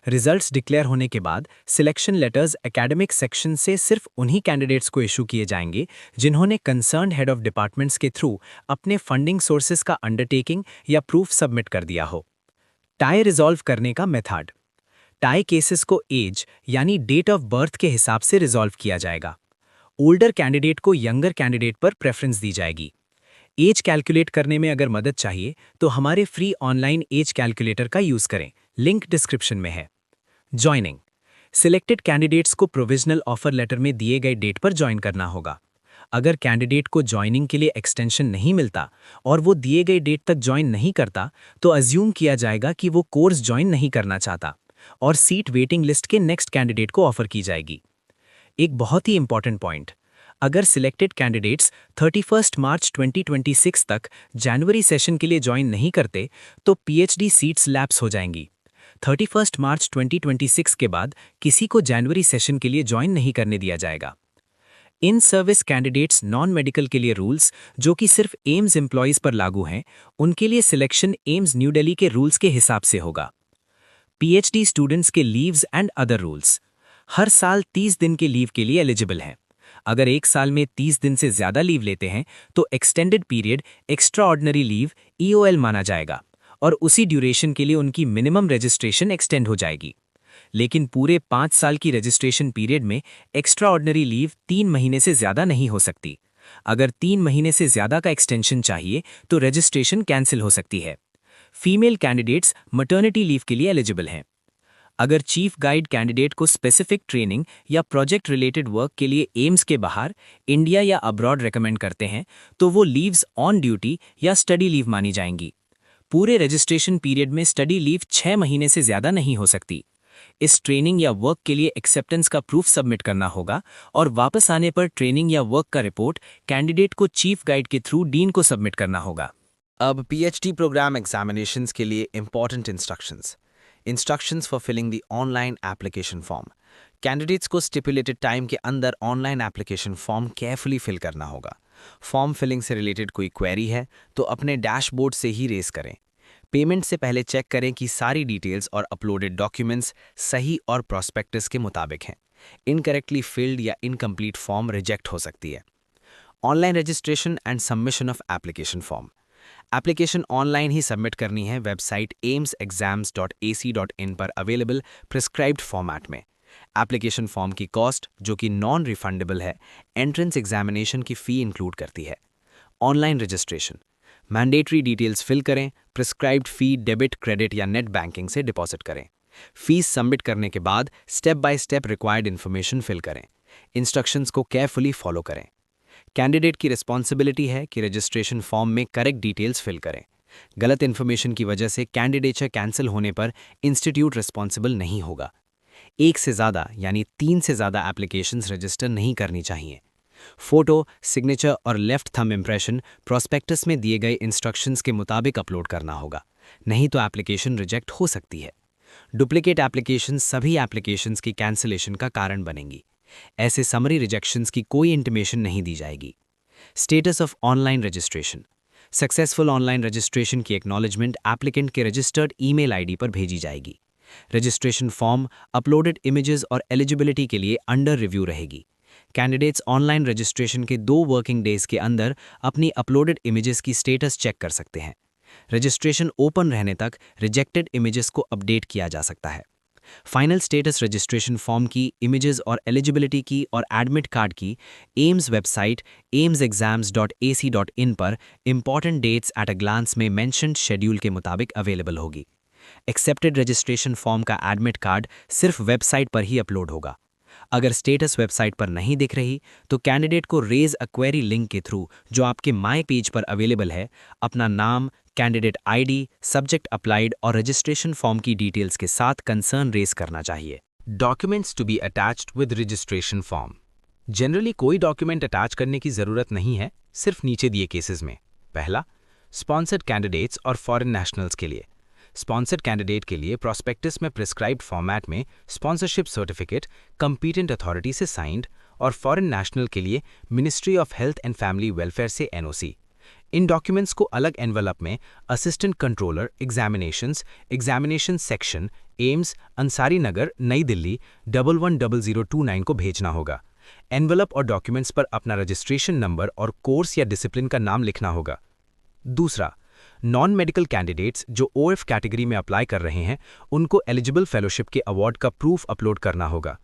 रिजल्ट्स डिक्लेयर होने के बाद सिलेक्शन लेटर्स एकेडमिक सेक्शन से सिर्फ उन्हीं कैंडिडेट्स को इशू किए जाएंगे जिन्होंने कंसर्न्ड हेड ऑफ डिपार्टमेंट्स के थ्रू अपने फंडिंग सोर्सेज का अंडरटेकिंग या प्रूफ सबमिट कर दिया हो। टाई रिजॉल्व करने का मेथड। टाई केसेस को एज यानी डेट ऑफ बर्थ के हिसाब से रिजॉल्व किया जाएगा। ओल्डर कैंडिडेट को यंगर कैंडिडेट पर प्रेफरेंस दी जाएगी। एज कैलकुलेट करने में अगर मदद चाहिए तो हमारे फ्री ऑनलाइन एज कैलकुलेटर का यूज करें, लिंक डिस्क्रिप्शन में है। ज्वाइनिंग। सिलेक्टेड कैंडिडेट्स को प्रोविजनल ऑफर लेटर में दिए गए डेट पर ज्वाइन करना होगा। अगर कैंडिडेट को ज्वाइनिंग के लिए एक्सटेंशन नहीं मिलता और वो दिए गए डेट तक ज्वाइन नहीं करता तो अज्यूम किया जाएगा कि वो कोर्स ज्वाइन नहीं करना चाहता और सीट वेटिंग लिस्ट के नेक्स्ट कैंडिडेट को ऑफर की जाएगी। एक बहुत ही इंपॉर्टेंट पॉइंट, अगर सिलेक्टेड कैंडिडेट्स 31 मार्च 2026 तक जनवरी सेशन के लिए ज्वाइन नहीं करते तो PhD सीट्स लैप्स हो जाएंगी। 31 मार्च 2026 के बाद किसी को जनवरी सेशन के लिए ज्वाइन नहीं करने दिया जाएगा। In service candidates non medical के लिए रूल्स जो कि सिर्फ एम्स एम्प्लॉयज पर लागू हैं, उनके लिए सिलेक्शन एम्स न्यू दिल्ली के रूल्स के हिसाब से होगा। PhD स्टूडेंट्स के लीव्स एंड अदर रूल्स। हर साल 30 दिन के लीव के लिए एलिजिबल हैं। अगर एक साल में 30 दिन से ज्यादा लीव लेते हैं तो extended period extra ordinary leave EOL माना जाएगा और उसी ड्यूरेशन के लिए उनकी मिनिमम रजिस्ट्रेशन एक्सटेंड हो जाएगी। लेकिन पूरे 5 साल की रजिस्ट्रेशन पीरियड में एक्स्ट्रा ऑर्डिनरी लीव 3 महीने से ज्यादा नहीं हो सकती। अगर 3 महीने से ज्यादा का एक्सटेंशन चाहिए तो रजिस्ट्रेशन कैंसिल हो सकती है। फीमेल कैंडिडेट्स मटर्निटी लीव के लिए एलिजिबल हैं। अगर चीफ गाइड कैंडिडेट को स्पेसिफिक ट्रेनिंग या प्रोजेक्ट रिलेटेड वर्क के लिए एम्स के बाहर इंडिया या अब्रॉड रेकमेंड करते हैं तो वो लीव्स ऑन ड्यूटी या स्टडी लीव मानी जाएंगी। पूरे रजिस्ट्रेशन पीरियड में स्टडी लीव 6 महीने से ज्यादा नहीं हो सकती। इस ट्रेनिंग या वर्क के लिए एक्सेप्टेंस का प्रूफ सबमिट करना होगा और वापस आने पर ट्रेनिंग या वर्क का रिपोर्ट कैंडिडेट को चीफ गाइड के थ्रू डीन को सबमिट करना होगा। अब PhD प्रोग्राम एग्जामिनेशंस के लिए important instructions for filling the online application form. Candidates को स्टिपुलेटेड टाइम के अंदर online application form carefully fill करना होगा। फॉर्म फिलिंग से रिलेटेड कोई क्वेरी है तो अपने डैशबोर्ड से ही रेज करें। पेमेंट से पहले चेक करें कि सारी डिटेल्स और अपलोडेड डॉक्यूमेंट्स सही और प्रॉस्पेक्टस के मुताबिक हैं। इनकरेक्टली फिल्ड या इनकम्प्लीट फॉर्म रिजेक्ट हो सकती है। Online registration and submission of application form. Application online ही सबमिट करनी है वेबसाइट aimsexams.ac.in पर अवेलेबल प्रिस्क्राइब्ड फॉर्मेट में। एप्लीकेशन फॉर्म की कॉस्ट, जो कि नॉन रिफंडेबल है, एंट्रेंस एग्जामिनेशन की फ़ी इंक्लूड करती है। Online registration. Mandatory details fill करें, प्रिस्क्राइब्ड फी डेबिट, क्रेडिट या नेट बैंकिंग से डिपॉजिट करें। फीस सबमिट करने के बाद step by step required information fill करें। इंस्ट्रक्शंस को केयरफुली फॉलो करें। कैंडिडेट की रिस्पॉन्सिबिलिटी है कि रजिस्ट्रेशन फॉर्म में करेक्ट डिटेल्स फिल करें। गलत इन्फॉर्मेशन की वजह से कैंडिडेचर कैंसिल होने पर इंस्टीट्यूट रिस्पॉन्सिबल नहीं होगा। एक से ज़्यादा यानी 3 से ज़्यादा एप्लीकेशंस रजिस्टर नहीं करनी चाहिए। फोटो, सिग्नेचर और लेफ्ट थंब इम्प्रेशन प्रोस्पेक्टस में दिए गए इंस्ट्रक्शंस के मुताबिक अपलोड करना होगा, नहीं तो एप्लीकेशन रिजेक्ट हो सकती है। डुप्लीकेट एप्लीकेशन सभी एप्लीकेशंस की कैंसिलेशन का कारण बनेंगी। ऐसे समरी रिजेक्शंस की कोई इंटीमेशन नहीं दी जाएगी। Status of online registration. Successful online registration की एक्नॉलेजमेंट एप्लीकेंट के रजिस्टर्ड ईमेल आईडी पर भेजी जाएगी। रजिस्ट्रेशन फॉर्म, अपलोडेड इमेजेस और एलिजिबिलिटी के लिए अंडर रिव्यू रहेगी। कैंडिडेट्स ऑनलाइन रजिस्ट्रेशन के 2 वर्किंग डेज के अंदर अपनी अपलोडेड इमेजेस की स्टेटस चेक कर सकते हैं। रजिस्ट्रेशन ओपन रहने तक रिजेक्टेड इमेजेस को अपडेट किया जा सकता है। फाइनल स्टेटस रजिस्ट्रेशन फॉर्म की इमेजेस और एलिजिबिलिटी की और एडमिट कार्ड की एम्स वेबसाइट aimsexams.ac.in पर important dates at a glance में मेंशन्ड शेड्यूल के मुताबिक अवेलेबल होगी। एक्सेप्टेड रजिस्ट्रेशन फॉर्म का एडमिट कार्ड सिर्फ वेबसाइट पर ही अपलोड होगा। अगर स्टेटस वेबसाइट पर नहीं दिख रही तो कैंडिडेट को रेज अ क्वेरी लिंक के थ्रू जो आपके माई पेज पर अवेलेबल है, अपना नाम, कैंडिडेट आईडी, सब्जेक्ट अप्लाइड और रजिस्ट्रेशन फॉर्म की डिटेल्स के साथ कंसर्न रेज करना चाहिए। Documents to be attached with registration form. Generally कोई डॉक्यूमेंट अटैच करने की ज़रूरत नहीं है, सिर्फ नीचे दिए केसेस में। पहला, स्पॉन्सर्ड कैंडिडेट्स और फॉरेन नेशनल्स के लिए। स्पॉन्सर्ड कैंडिडेट के लिए प्रोस्पेक्टस में प्रिस्क्राइब्ड फॉर्मेट में स्पॉन्सरशिप सर्टिफिकेट कॉम्पिटेंट अथॉरिटी से साइंड और फॉरेन नेशनल के लिए ministry of health and family welfare से एनओसी। इन डॉक्यूमेंट्स को अलग एनवलप में assistant controller examination section AIIMS Ansari Nagar Nai Delhi 110029 को भेजना होगा। एनवलप और डॉक्यूमेंट्स पर अपना रजिस्ट्रेशन नंबर और कोर्स या डिसिप्लिन का नाम लिखना होगा। दूसरा, नॉन मेडिकल कैंडिडेट्स जो ओएफ कैटेगरी में अप्लाई कर रहे हैं उनको एलिजिबल फेलोशिप के अवार्ड का प्रूफ अपलोड करना होगा।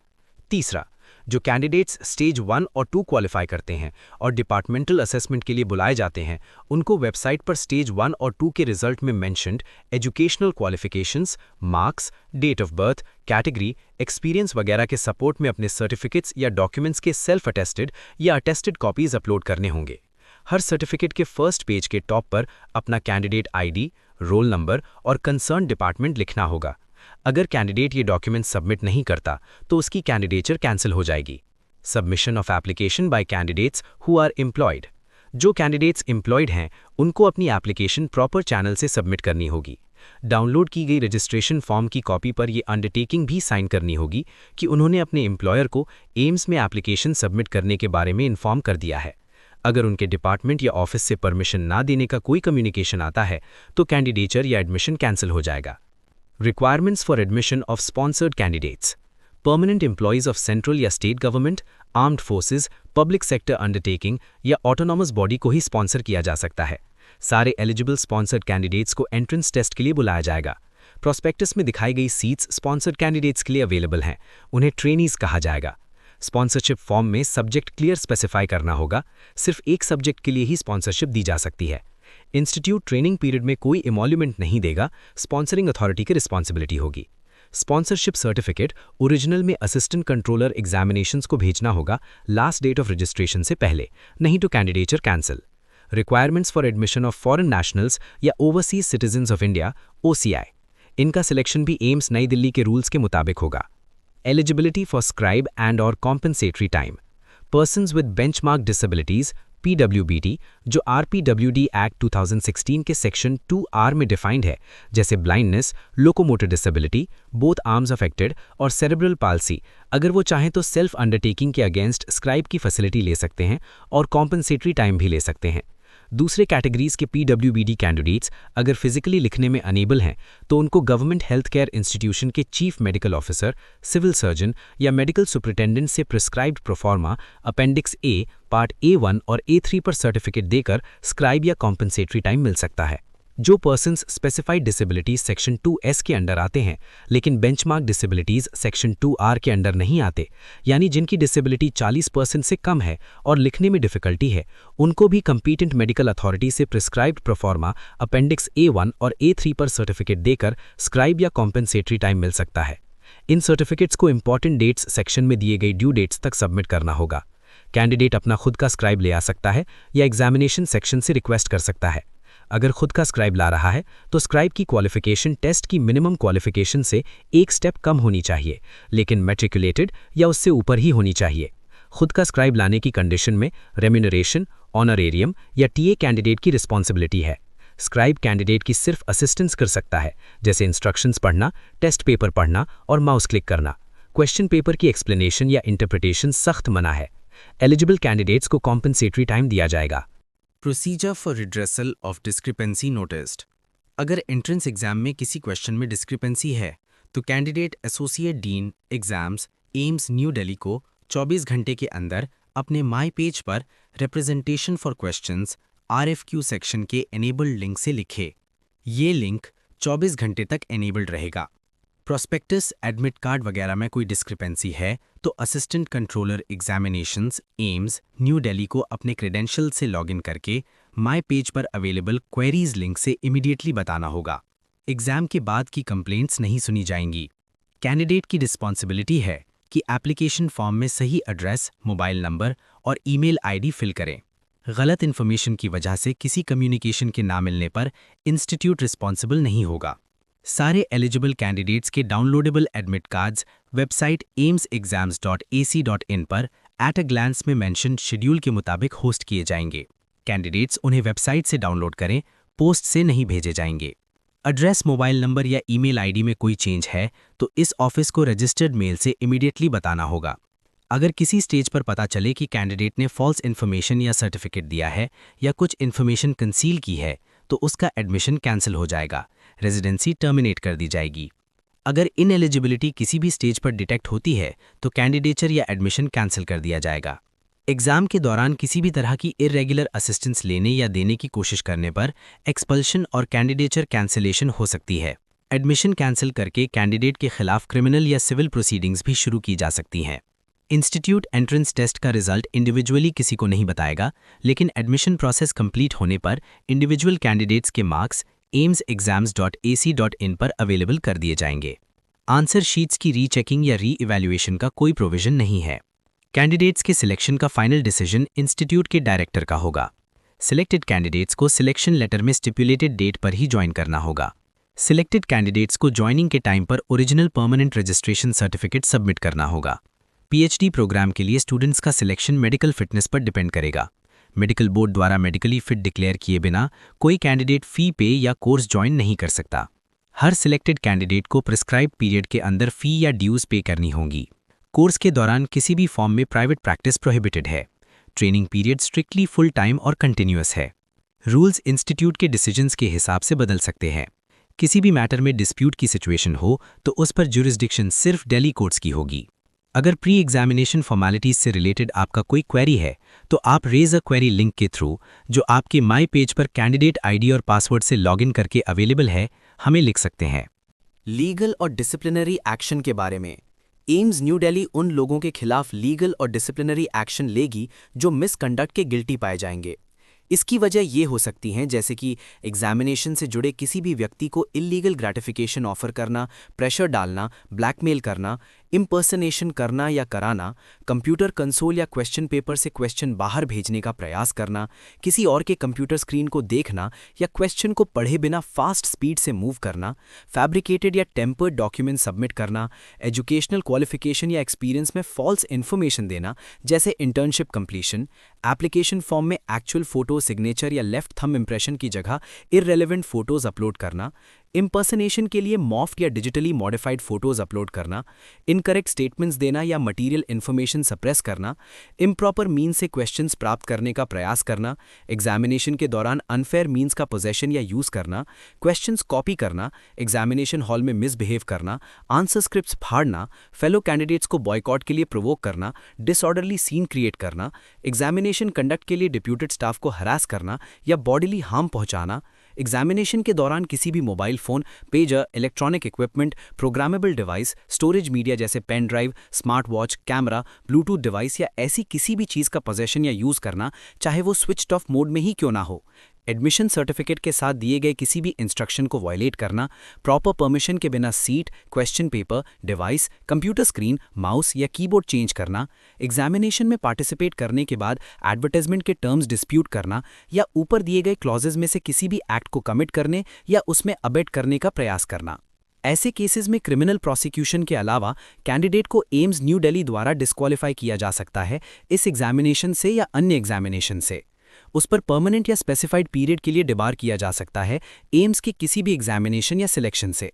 तीसरा, जो कैंडिडेट्स स्टेज 1 और 2 क्वालिफाई करते हैं और डिपार्टमेंटल असेसमेंट के लिए बुलाए जाते हैं, उनको वेबसाइट पर स्टेज 1 और 2 के रिजल्ट में mentioned educational qualifications, marks, date of birth, category, experience वगैरह के सपोर्ट में अपने सर्टिफिकेट्स या डॉक्यूमेंट्स के सेल्फ अटेस्टेड या अटेस्टेड कॉपीज अपलोड करने होंगे। हर सर्टिफिकेट के फर्स्ट पेज के टॉप पर अपना कैंडिडेट आईडी, रोल नंबर और कंसर्न डिपार्टमेंट लिखना होगा। अगर कैंडिडेट ये डॉक्यूमेंट सबमिट नहीं करता तो उसकी कैंडिडेचर कैंसिल हो जाएगी। Submission of application by candidates who are employed. जो कैंडिडेट्स एम्प्लॉयड हैं उनको अपनी एप्लीकेशन प्रॉपर चैनल से सबमिट करनी होगी। डाउनलोड की गई रजिस्ट्रेशन फॉर्म की कॉपी पर ये अंडरटेकिंग भी साइन करनी होगी कि उन्होंने अपने एम्प्लॉयर को एम्स में एप्लीकेशन सबमिट करने के बारे में इन्फॉर्म कर दिया है। अगर उनके डिपार्टमेंट या ऑफिस से परमिशन ना देने का कोई कम्युनिकेशन आता है तो कैंडिडेचर या एडमिशन कैंसिल हो जाएगा। Requirements for admission of sponsored candidates. Permanent employees of central या state government, armed forces, public sector undertaking या autonomous body को ही sponsor किया जा सकता है। सारे eligible sponsored candidates को entrance test के लिए बुलाया जाएगा। Prospectus में दिखाई गई seats sponsored candidates के लिए available हैं, उन्हें trainees कहा जाएगा। Sponsorship form में subject clear specify करना होगा, सिर्फ एक subject के लिए ही sponsorship दी जा सकती है। इंस्टीट्यूट ट्रेनिंग पीरियड में कोई इमोल्यूमेंट नहीं देगा, स्पॉन्सरिंग अथॉरिटी की रिस्पॉन्सिबिलिटी होगी। स्पॉन्सरशिप सर्टिफिकेट ओरिजिनल में असिस्टेंट कंट्रोलर एग्जामिनेशंस को भेजना होगा लास्ट डेट ऑफ रजिस्ट्रेशन से पहले, नहीं तो candidature cancel. Requirements for admission of foreign nationals या overseas citizens of India OCI। इनका सिलेक्शन भी एम्स नई दिल्ली के रूल्स के मुताबिक होगा। एलिजिबिलिटी फॉर स्क्राइब एंड और compensatory time. Persons with benchmark disabilities PWBD जो RPWD एक्ट 2016 के सेक्शन 2R में डिफाइंड है, जैसे blindness, locomotor disability, both arms affected और सेरेब्रल पाल्सी, अगर वो चाहें तो सेल्फ अंडरटेकिंग के अगेंस्ट स्क्राइब की फैसिलिटी ले सकते हैं और कॉम्पनसेटरी टाइम भी ले सकते हैं। दूसरे कैटेगरीज के PWBD कैंडिडेट्स अगर फिजिकली लिखने में अनेबल हैं तो उनको गवर्नमेंट हेल्थ केयर इंस्टीट्यूशन के chief medical officer, civil surgeon या मेडिकल सुपरिटेंडेंट से prescribed proforma appendix A, part A1 और A3 पर सर्टिफिकेट देकर स्क्राइब या कॉम्पनसेटरी टाइम मिल सकता है। जो persons specified disabilities section 2S के अंडर आते हैं लेकिन बेंचमार्क डिसेबिलिटीज सेक्शन 2R के अंडर नहीं आते, यानी जिनकी डिसेबिलिटी 40% से कम है और लिखने में डिफिकल्टी है, उनको भी कंपीटेंट मेडिकल अथॉरिटी से प्रिस्क्राइब्ड प्रोफॉर्मा अपेंडिक्स A1 और A3 पर सर्टिफिकेट देकर स्क्राइब या कॉम्पेंसेटरी टाइम मिल सकता है। इन सर्टिफिकेट्स को इंपॉर्टेंट डेट्स सेक्शन में दिए गई ड्यू डेट्स तक सबमिट करना होगा। कैंडिडेट अपना खुद का स्क्राइब ले आ सकता है या एग्जामिनेशन सेक्शन से रिक्वेस्ट कर सकता है। अगर खुद का स्क्राइब ला रहा है तो स्क्राइब की क्वालिफिकेशन टेस्ट की मिनिमम क्वालिफिकेशन से एक स्टेप कम होनी चाहिए, लेकिन मैट्रिकुलेटेड या उससे ऊपर ही होनी चाहिए। खुद का स्क्राइब लाने की कंडीशन में रेम्यूनरेशन, ऑनरेरियम या टीए कैंडिडेट की रिस्पॉन्सिबिलिटी है। स्क्राइब कैंडिडेट की सिर्फ असिस्टेंस कर सकता है, जैसे इंस्ट्रक्शंस पढ़ना, टेस्ट पेपर पढ़ना और माउस क्लिक करना। क्वेश्चन पेपर की एक्सप्लेनेशन या इंटरप्रिटेशन सख्त मना है। एलिजिबल कैंडिडेट्स को कॉम्पेंसेटरी टाइम दिया जाएगा। Procedure for redressal of discrepancy noticed. अगर एंट्रेंस एग्जाम में किसी क्वेश्चन में डिस्क्रिपेंसी है तो candidate associate dean exams AIIMS new Delhi को 24 घंटे के अंदर अपने माई पेज पर representation for questions RFQ section के एनेबल्ड लिंक से लिखे। ये लिंक 24 घंटे तक एनेबल्ड रहेगा। प्रोस्पेक्टस, एडमिट कार्ड वगैरह में कोई डिस्क्रिपेंसी है तो assistant controller examinations AIIMS new Delhi को अपने क्रेडेंशियल से लॉगिन करके माई पेज पर अवेलेबल क्वेरीज लिंक से इमीडिएटली बताना होगा। एग्जाम के बाद की कंप्लेंट्स नहीं सुनी जाएंगी। कैंडिडेट की रिस्पॉन्सिबिलिटी है कि एप्लीकेशन फॉर्म में सही एड्रेस, मोबाइल नंबर और ईमेल आईडी फिल करें। गलत इन्फॉर्मेशन की वजह से किसी कम्युनिकेशन के ना मिलने पर इंस्टीट्यूट रिस्पॉन्सिबल नहीं होगा। सारे एलिजिबल कैंडिडेट्स के downloadable admit cards website aimsexams.ac.in पर एट अ ग्लांस में मेंशन शेड्यूल के मुताबिक होस्ट किए जाएंगे। कैंडिडेट्स उन्हें वेबसाइट से डाउनलोड करें, पोस्ट से नहीं भेजे जाएंगे। एड्रेस, मोबाइल नंबर या ईमेल आईडी में कोई चेंज है तो इस ऑफिस को रजिस्टर्ड मेल से इमीडिएटली बताना होगा। अगर किसी स्टेज पर पता चले कि कैंडिडेट ने फॉल्स इन्फॉर्मेशन या सर्टिफिकेट दिया है या कुछ इन्फॉर्मेशन कंसील की है तो उसका एडमिशन कैंसिल हो जाएगा, रेजिडेंसी टर्मिनेट कर दी जाएगी। अगर इनएलिजिबिलिटी किसी भी स्टेज पर डिटेक्ट होती है तो कैंडिडेचर या एडमिशन कैंसिल कर दिया जाएगा। एग्जाम के दौरान किसी भी तरह की इरेगुलर असिस्टेंस लेने या देने की कोशिश करने पर एक्सपल्शन और कैंडिडेचर कैंसिलेशन हो सकती है। एडमिशन कैंसिल करके कैंडिडेट के खिलाफ क्रिमिनल या सिविल प्रोसीडिंग्स भी शुरू की जा सकती हैं। इंस्टीट्यूट एंट्रेंस टेस्ट का रिजल्ट इंडिविजुअली किसी को नहीं बताएगा, लेकिन एडमिशन प्रोसेस कंप्लीट होने पर इंडिविजुअल कैंडिडेट्स के मार्क्स aimsexams.ac.in पर अवेलेबल कर दिए जाएंगे। आंसर शीट्स की रीचेकिंग या री इवैल्यूएशन का कोई प्रोविजन नहीं है। कैंडिडेट्स के सिलेक्शन का फाइनल डिसीजन इंस्टीट्यूट के डायरेक्टर का होगा। सिलेक्टेड कैंडिडेट्स को सिलेक्शन लेटर में स्टिपुलेटेड डेट पर ही ज्वाइन करना होगा। सिलेक्टेड कैंडिडेट्स को ज्वाइनिंग के टाइम पर original permanent registration certificate submit करना होगा। PhD प्रोग्राम के लिए स्टूडेंट्स का सिलेक्शन मेडिकल फिटनेस पर डिपेंड करेगा। मेडिकल बोर्ड द्वारा मेडिकली फिट डिक्लेयर किए बिना कोई कैंडिडेट फी पे या कोर्स ज्वाइन नहीं कर सकता। हर सिलेक्टेड कैंडिडेट को प्रिस्क्राइब्ड पीरियड के अंदर फी या ड्यूज पे करनी होगी। कोर्स के दौरान किसी भी फॉर्म में प्राइवेट प्रैक्टिस प्रोहिबिटेड है। Training period strictly full time और कंटिन्यूअस है। रूल्स इंस्टीट्यूट के डिसीजंस के हिसाब से बदल सकते हैं। किसी भी मैटर में डिस्प्यूट की सिचुएशन हो तो उस पर ज्यूरिसडिक्शन सिर्फ दिल्ली कोर्ट्स की होगी। अगर प्री एग्जामिनेशन फॉर्मेलिटीज से रिलेटेड आपका कोई क्वेरी है तो आप रेज अ क्वेरी लिंक के थ्रू, जो आपके माई पेज पर कैंडिडेट आईडी और पासवर्ड से लॉगिन करके अवेलेबल है, हमें लिख सकते हैं। लीगल और डिसिप्लिनरी एक्शन के बारे में एम्स न्यू दिल्ली उन लोगों के खिलाफ लीगल और डिसिप्लिनरी एक्शन लेगी जो मिसकंडक्ट के गिल्टी पाए जाएंगे। इसकी वजह ये हो सकती हैं जैसे कि एग्जामिनेशन से जुड़े किसी भी व्यक्ति को इल्लीगल ग्रेटिफिकेशन ऑफर करना, प्रेशर डालना, ब्लैकमेल करना, इम्पर्सनेशन करना या कराना, कंप्यूटर कंसोल या क्वेश्चन पेपर से क्वेश्चन बाहर भेजने का प्रयास करना, किसी और के कंप्यूटर स्क्रीन को देखना या क्वेश्चन को पढ़े बिना फास्ट स्पीड से मूव करना, फैब्रिकेटेड या टेम्पर्ड डॉक्यूमेंट सबमिट करना, एजुकेशनल क्वालिफिकेशन या एक्सपीरियंस में फॉल्स इन्फॉर्मेशन देना जैसे इंटर्नशिप कंप्लीशन, एप्लीकेशन फॉर्म में एक्चुअल फोटो, सिग्नेचर या लेफ्ट थंब इंप्रेशन की जगह इररेलेवेंट फोटोज अपलोड करना, इम्पर्सनेशन के लिए मॉफ्ड या डिजिटली मॉडिफाइड फोटोज अपलोड करना, इनकरेक्ट स्टेटमेंट्स देना या मटेरियल इन्फॉर्मेशन सप्रेस करना, इम्प्रॉपर मीन से क्वेश्चंस प्राप्त करने का प्रयास करना, एग्जामिनेशन के दौरान अनफेयर मीन्स का पोजेशन या यूज करना, क्वेश्चंस कॉपी करना, एग्जामिनेशन हॉल में मिसबिहेव करना, आंसर स्क्रिप्ट्स फाड़ना, फेलो कैंडिडेट्स को बॉयकॉट के लिए प्रोवोक करना, डिसऑर्डरली सीन क्रिएट करना, एग्जामिनेशन कंडक्ट के लिए डिप्यूटेड स्टाफ को हरास करना या बॉडीली हार्म पहुंचाना, एग्जामिनेशन के दौरान किसी भी mobile phone, pager, electronic equipment, programmable device, storage media जैसे pen drive, smart watch, camera, Bluetooth device या ऐसी किसी भी चीज़ का पोजेशन या यूज़ करना, चाहे वो स्विच्ड ऑफ मोड में ही क्यों ना हो। एडमिशन सर्टिफिकेट के साथ दिए गए किसी भी इंस्ट्रक्शन को वायलेट करना, प्रॉपर परमिशन के बिना seat, question paper, device, computer screen, mouse या कीबोर्ड चेंज करना, एग्जामिनेशन में पार्टिसिपेट करने के बाद एडवर्टाइजमेंट के टर्म्स डिस्प्यूट करना या ऊपर दिए गए क्लॉजेज में से किसी भी एक्ट को कमिट करने या उसमें अबेट करने का प्रयास करना। ऐसे केसेस में क्रिमिनल प्रोसिक्यूशन के अलावा कैंडिडेट को एम्स न्यू दिल्ली द्वारा डिस्क्वालीफाई किया जा सकता है इस एग्जामिनेशन से या अन्य एग्जामिनेशन से। उस पर परमानेंट या स्पेसिफाइड पीरियड के लिए डिबार किया जा सकता है एम्स के किसी भी एग्जामिनेशन या सिलेक्शन से।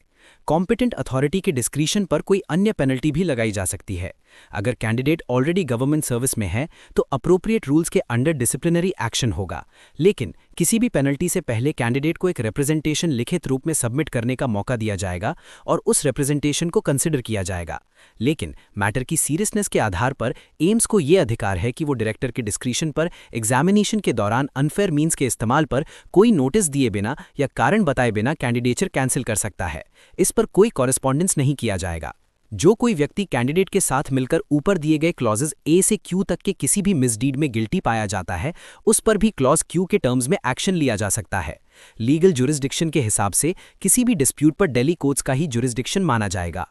कॉम्पिटेंट अथॉरिटी के डिस्क्रिशन पर कोई अन्य पेनल्टी भी लगाई जा सकती है। अगर कैंडिडेट ऑलरेडी गवर्नमेंट सर्विस में है तो अप्रोप्रिएट रूल्स के अंडर डिसिप्लिनरी एक्शन होगा, लेकिन किसी भी पेनल्टी से पहले कैंडिडेट को एक रिप्रेजेंटेशन लिखित रूप में सबमिट करने का मौका दिया जाएगा और उस रिप्रेजेंटेशन को कंसिडर किया जाएगा। लेकिन मैटर की सीरियसनेस के आधार पर एम्स को यह अधिकार है कि वो डायरेक्टर के डिस्क्रिशन पर एग्जामिनेशन के दौरान अनफेयर मीन्स के इस्तेमाल पर कोई नोटिस दिए बिना या कारण बताए बिना कैंडिडेचर कैंसिल कर सकता है। इस पर कोई कॉरेस्पॉन्डेंस नहीं किया जाएगा। जो कोई व्यक्ति कैंडिडेट के साथ मिलकर ऊपर दिए गए क्लॉजेज ए से क्यू तक के किसी भी मिसडीड में गिल्टी पाया जाता है, उस पर भी क्लॉज क्यू के टर्म्स में एक्शन लिया जा सकता है। लीगल जुरिस्डिक्शन के हिसाब से किसी भी डिस्प्यूट पर दिल्ली कोर्ट्स का ही जुरिस्डिक्शन माना जाएगा।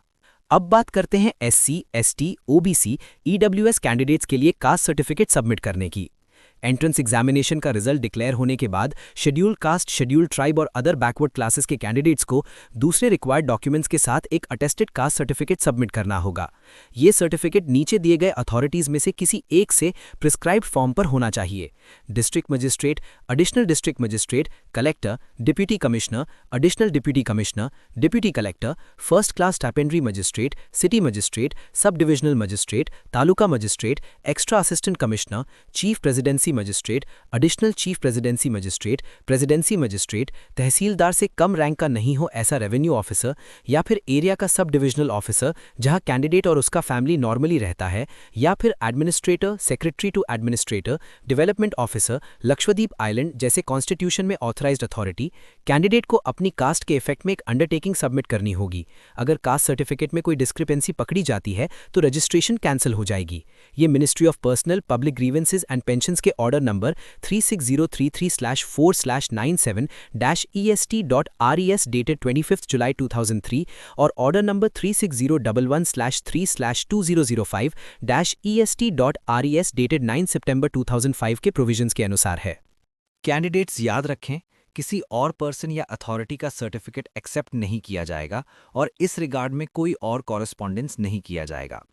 अब बात करते हैं SC, ST, OBC, EWS candidates के लिए कास्ट सर्टिफिकेट सबमिट करने की। एंट्रेंस एग्जामिनेशन का रिजल्ट डिक्लेयर होने के बाद शेड्यूल कास्ट, शेड्यूल ट्राइब और अदर बैकवर्ड क्लासेस के कैंडिडेट्स को दूसरे रिक्वायर्ड डॉक्यूमेंट्स के साथ एक अटेस्टेड कास्ट सर्टिफिकेट सबमिट करना होगा। ये सर्टिफिकेट नीचे दिए गए अथॉरिटीज में से किसी एक से प्रिस्क्राइब्ड फॉर्म पर होना चाहिए। District magistrate, additional district magistrate, collector, deputy commissioner, additional deputy commissioner, deputy collector, first class stipendiary magistrate, city magistrate, sub divisional magistrate, taluka magistrate, extra assistant commissioner, chief presidency magistrate, additional chief presidency magistrate, presidency magistrate, tehsildar से कम रैंक का नहीं हो ऐसा रेवेन्यू ऑफिसर या फिर एरिया का सब डिविजनल ऑफिसर जहां कैंडिडेट और उसका फैमिली नॉर्मली रहता है, या फिर administrator, secretary to administrator, development officer, Lakshadweep island जैसे कॉन्स्टिट्यूशन में ऑथराइज्ड अथॉरिटी। कैंडिडेट को अपनी कास्ट के इफेक्ट में एक अंडरटेकिंग सबमिट करनी होगी। अगर कास्ट सर्टिफिकेट में कोई डिस्क्रिपेंसी पकड़ी जाती है तो रजिस्ट्रेशन कैंसिल हो जाएगी। ये ministry of personnel, public grievances and pensions के ऑर्डर नंबर 36033/4/97-est.res डेटेड 25 जुलाई 2003 और ऑर्डर नंबर 36011/3/2005-est.res डेटेड 9 सितंबर 2005 के प्रोविजंस के अनुसार है। कैंडिडेट्स याद रखें, किसी और पर्सन या अथॉरिटी का सर्टिफिकेट एक्सेप्ट नहीं किया जाएगा और इस रिगार्ड में कोई और कॉरेस्पॉन्डेंस नहीं किया जाएगा।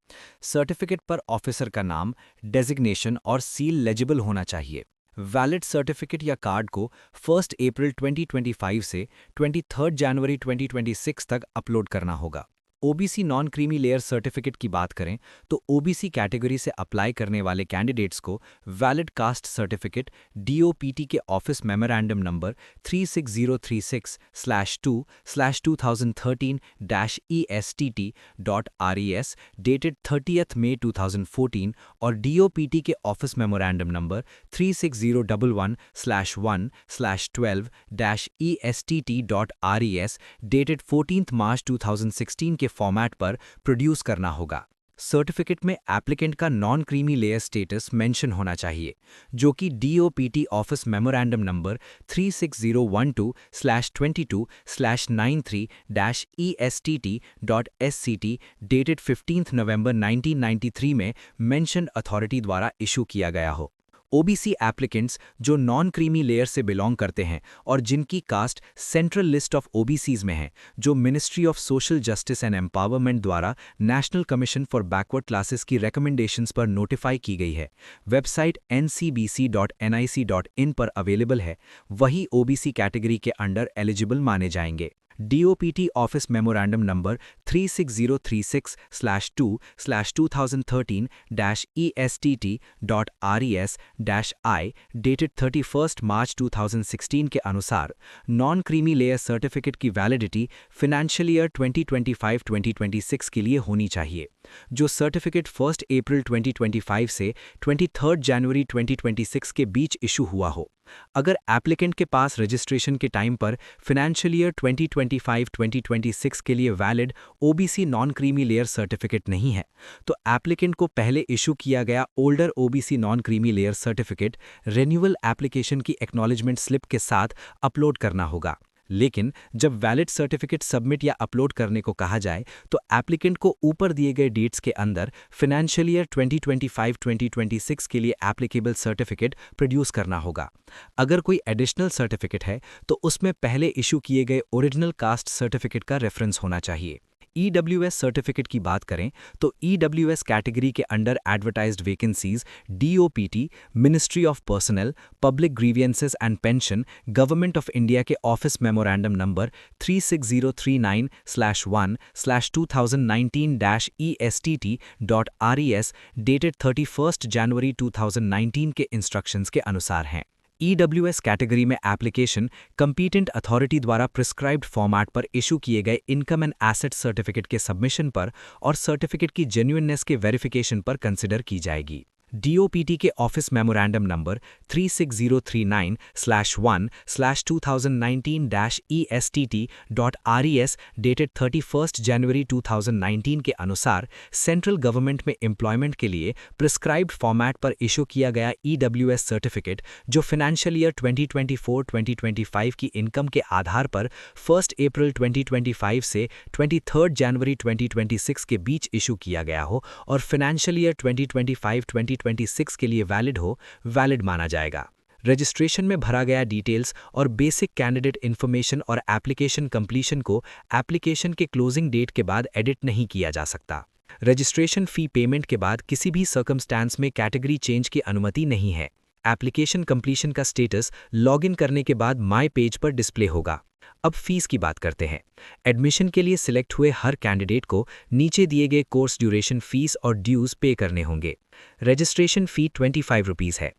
सर्टिफिकेट पर ऑफिसर का नाम, डेजिग्नेशन और सील लेजिबल होना चाहिए। वैलिड सर्टिफिकेट या कार्ड को 1 अप्रैल 2025 से 23 जनवरी 2026 तक अपलोड करना होगा। OBC non creamy layer certificate की बात करें तो ओबीसी कैटेगरी से अप्लाई करने वाले कैंडिडेट्स को वैलिड कास्ट सर्टिफिकेट डीओपीटी के office memorandum number 36036/2/2013-ESTT.RES dated 30 मई 2014 और डीओपीटी के office memorandum number 36011/1/12-ESTT.RES dated 14 मार्च 2016 के फॉर्मेट पर प्रोड्यूस करना होगा। सर्टिफिकेट में एप्लीकेंट का non creamy layer status mention होना चाहिए, जो कि DOPT office memorandum number 36012/22/93-ESTT.SCT dated 15 नवंबर 1993 में मेंशन्ड अथॉरिटी द्वारा इशू किया गया हो। ओबीसी एप्लीकेंट्स जो नॉन क्रीमी लेयर से बिलोंग करते हैं और जिनकी caste central list of OBCs में है, जो ministry of social justice and empowerment द्वारा national commission for backward classes की रिकमेंडेशंस पर नोटिफाई की गई है, वेबसाइट ncbc.nic.in पर अवेलेबल है, वही ओबीसी कैटेगरी के अंडर एलिजिबल माने जाएंगे। DOPT office memorandum number 36036/2013-ESTT.RES-I dated 31 मार्च 2016 के अनुसार नॉन क्रीमी लेयर सर्टिफिकेट की वैलिडिटी फाइनेंशियल ईयर 2025-2026 के लिए होनी चाहिए। जो सर्टिफिकेट 1 अप्रैल 2025 से 23 जनवरी 2026 के बीच इशू हुआ हो। अगर एप्लीकेंट के पास रजिस्ट्रेशन के टाइम पर फाइनेंशियल ईयर 2025-2026 के लिए valid OBC non creamy layer certificate नहीं है, तो एप्लीकेंट को पहले इशू किया गया older OBC non creamy layer certificate renewal application की एक्नॉलेजमेंट स्लिप के साथ अपलोड करना होगा। लेकिन जब वैलिड सर्टिफिकेट सबमिट या अपलोड करने को कहा जाए तो एप्लीकेंट को ऊपर दिए गए डेट्स के अंदर फाइनेंशियल ईयर 2025-2026 के लिए एप्लीकेबल सर्टिफिकेट प्रोड्यूस करना होगा। अगर कोई एडिशनल सर्टिफिकेट है तो उसमें पहले इशू किए गए ओरिजिनल कास्ट सर्टिफिकेट का रेफरेंस होना चाहिए। EWS सर्टिफिकेट की बात करें तो EWS कैटेगरी के under advertised vacancies DOPT, ministry of personnel, public grievances and pension, government of India के office memorandum number 36039/1/2019-ESTT.RES dated 31 जनवरी 2019 के इंस्ट्रक्शंस के अनुसार हैं। EWS कैटेगरी में एप्लीकेशन कंपीटेंट अथॉरिटी द्वारा प्रिस्क्राइब्ड फॉर्मेट पर इशू किए गए इनकम एंड एसेट सर्टिफिकेट के सबमिशन पर और सर्टिफिकेट की जेन्युइननेस के वेरिफिकेशन पर कंसिडर की जाएगी। DOPT के office memorandum number 36039/1/2019-ESTT.RES dated 31 जनवरी 2019 के अनुसार सेंट्रल गवर्नमेंट में एम्प्लॉयमेंट के लिए प्रिस्क्राइब्ड फॉर्मेट पर इशू किया गया EWS सर्टिफिकेट जो फाइनेंशियल ईयर 2024-2025 की इनकम के आधार पर 1 अप्रैल 2025 से 23 जनवरी 2026 के बीच इशू किया गया हो और फाइनेंशियल ईयर 2025-2026 के लिए वैलिड हो, वैलिड माना जाएगा। रजिस्ट्रेशन में भरा गया डिटेल्स और बेसिक कैंडिडेट इन्फॉर्मेशन और एप्लीकेशन कंप्लीशन को एप्लीकेशन के क्लोजिंग डेट के बाद एडिट नहीं किया जा सकता। रजिस्ट्रेशन फी पेमेंट के बाद किसी भी सर्कमस्टेंस में कैटेगरी चेंज की अनुमति नहीं है। एप्लीकेशन कंप्लीशन का स्टेटस लॉगिन करने के बाद माई पेज पर डिस्प्ले होगा। अब फीस की बात करते हैं। एडमिशन के लिए सिलेक्ट हुए हर कैंडिडेट को नीचे दिए गए कोर्स ड्यूरेशन फीस और ड्यूज पे करने होंगे। रजिस्ट्रेशन फी 25 रुपीज़ है।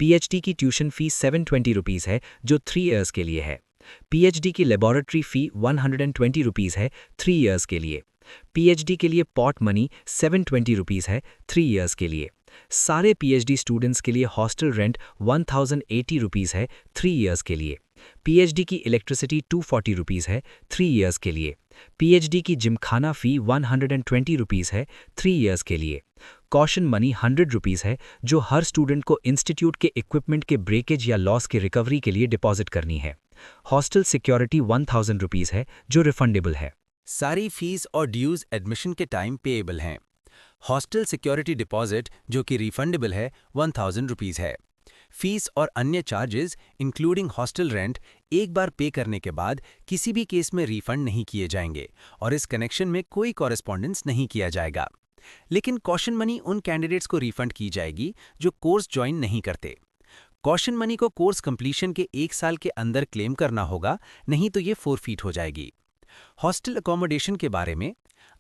PhD की ट्यूशन फी 720 रुपीज़ है जो 3 इयर्स के लिए है। PhD की लेबोरेटरी फी 120 रुपीज़ है 3 इयर्स के लिए। PhD के लिए पॉट मनी 720 रुपीज़ है 3 इयर्स के लिए। सारे PhD स्टूडेंट्स के लिए हॉस्टल रेंट 1080 रुपीज़ है 3 इयर्स के लिए। PhD की इलेक्ट्रिसिटी 240 रुपीज़ है 3 इयर्स के लिए। PhD की जिमखाना फ़ी 120 रुपीज़ है 3 इयर्स के लिए। कॉशन मनी 100 रुपीज़ है जो हर स्टूडेंट को इंस्टीट्यूट के इक्विपमेंट के ब्रेकेज या लॉस की रिकवरी के लिए डिपॉजिट करनी है। हॉस्टल सिक्योरिटी 1000 रुपीज़ है जो रिफंडेबल है। सारी फीस और ड्यूज एडमिशन के टाइम पेएबल हैं। हॉस्टल सिक्योरिटी डिपॉजिट जो कि रिफंडेबल है 1000 रुपीज़ है। फीस और अन्य चार्जेस इंक्लूडिंग हॉस्टल रेंट एक बार पे करने के बाद किसी भी केस में रिफंड नहीं किए जाएंगे और इस कनेक्शन में कोई कॉरेस्पॉन्डेंस नहीं किया जाएगा। लेकिन कॉशन मनी उन कैंडिडेट्स को रिफंड की जाएगी जो कोर्स ज्वाइन नहीं करते। कॉशन मनी को कोर्स कंप्लीशन के 1 साल के अंदर क्लेम करना होगा, नहीं तो ये फोरफीट हो जाएगी। हॉस्टल अकोमोडेशन के बारे में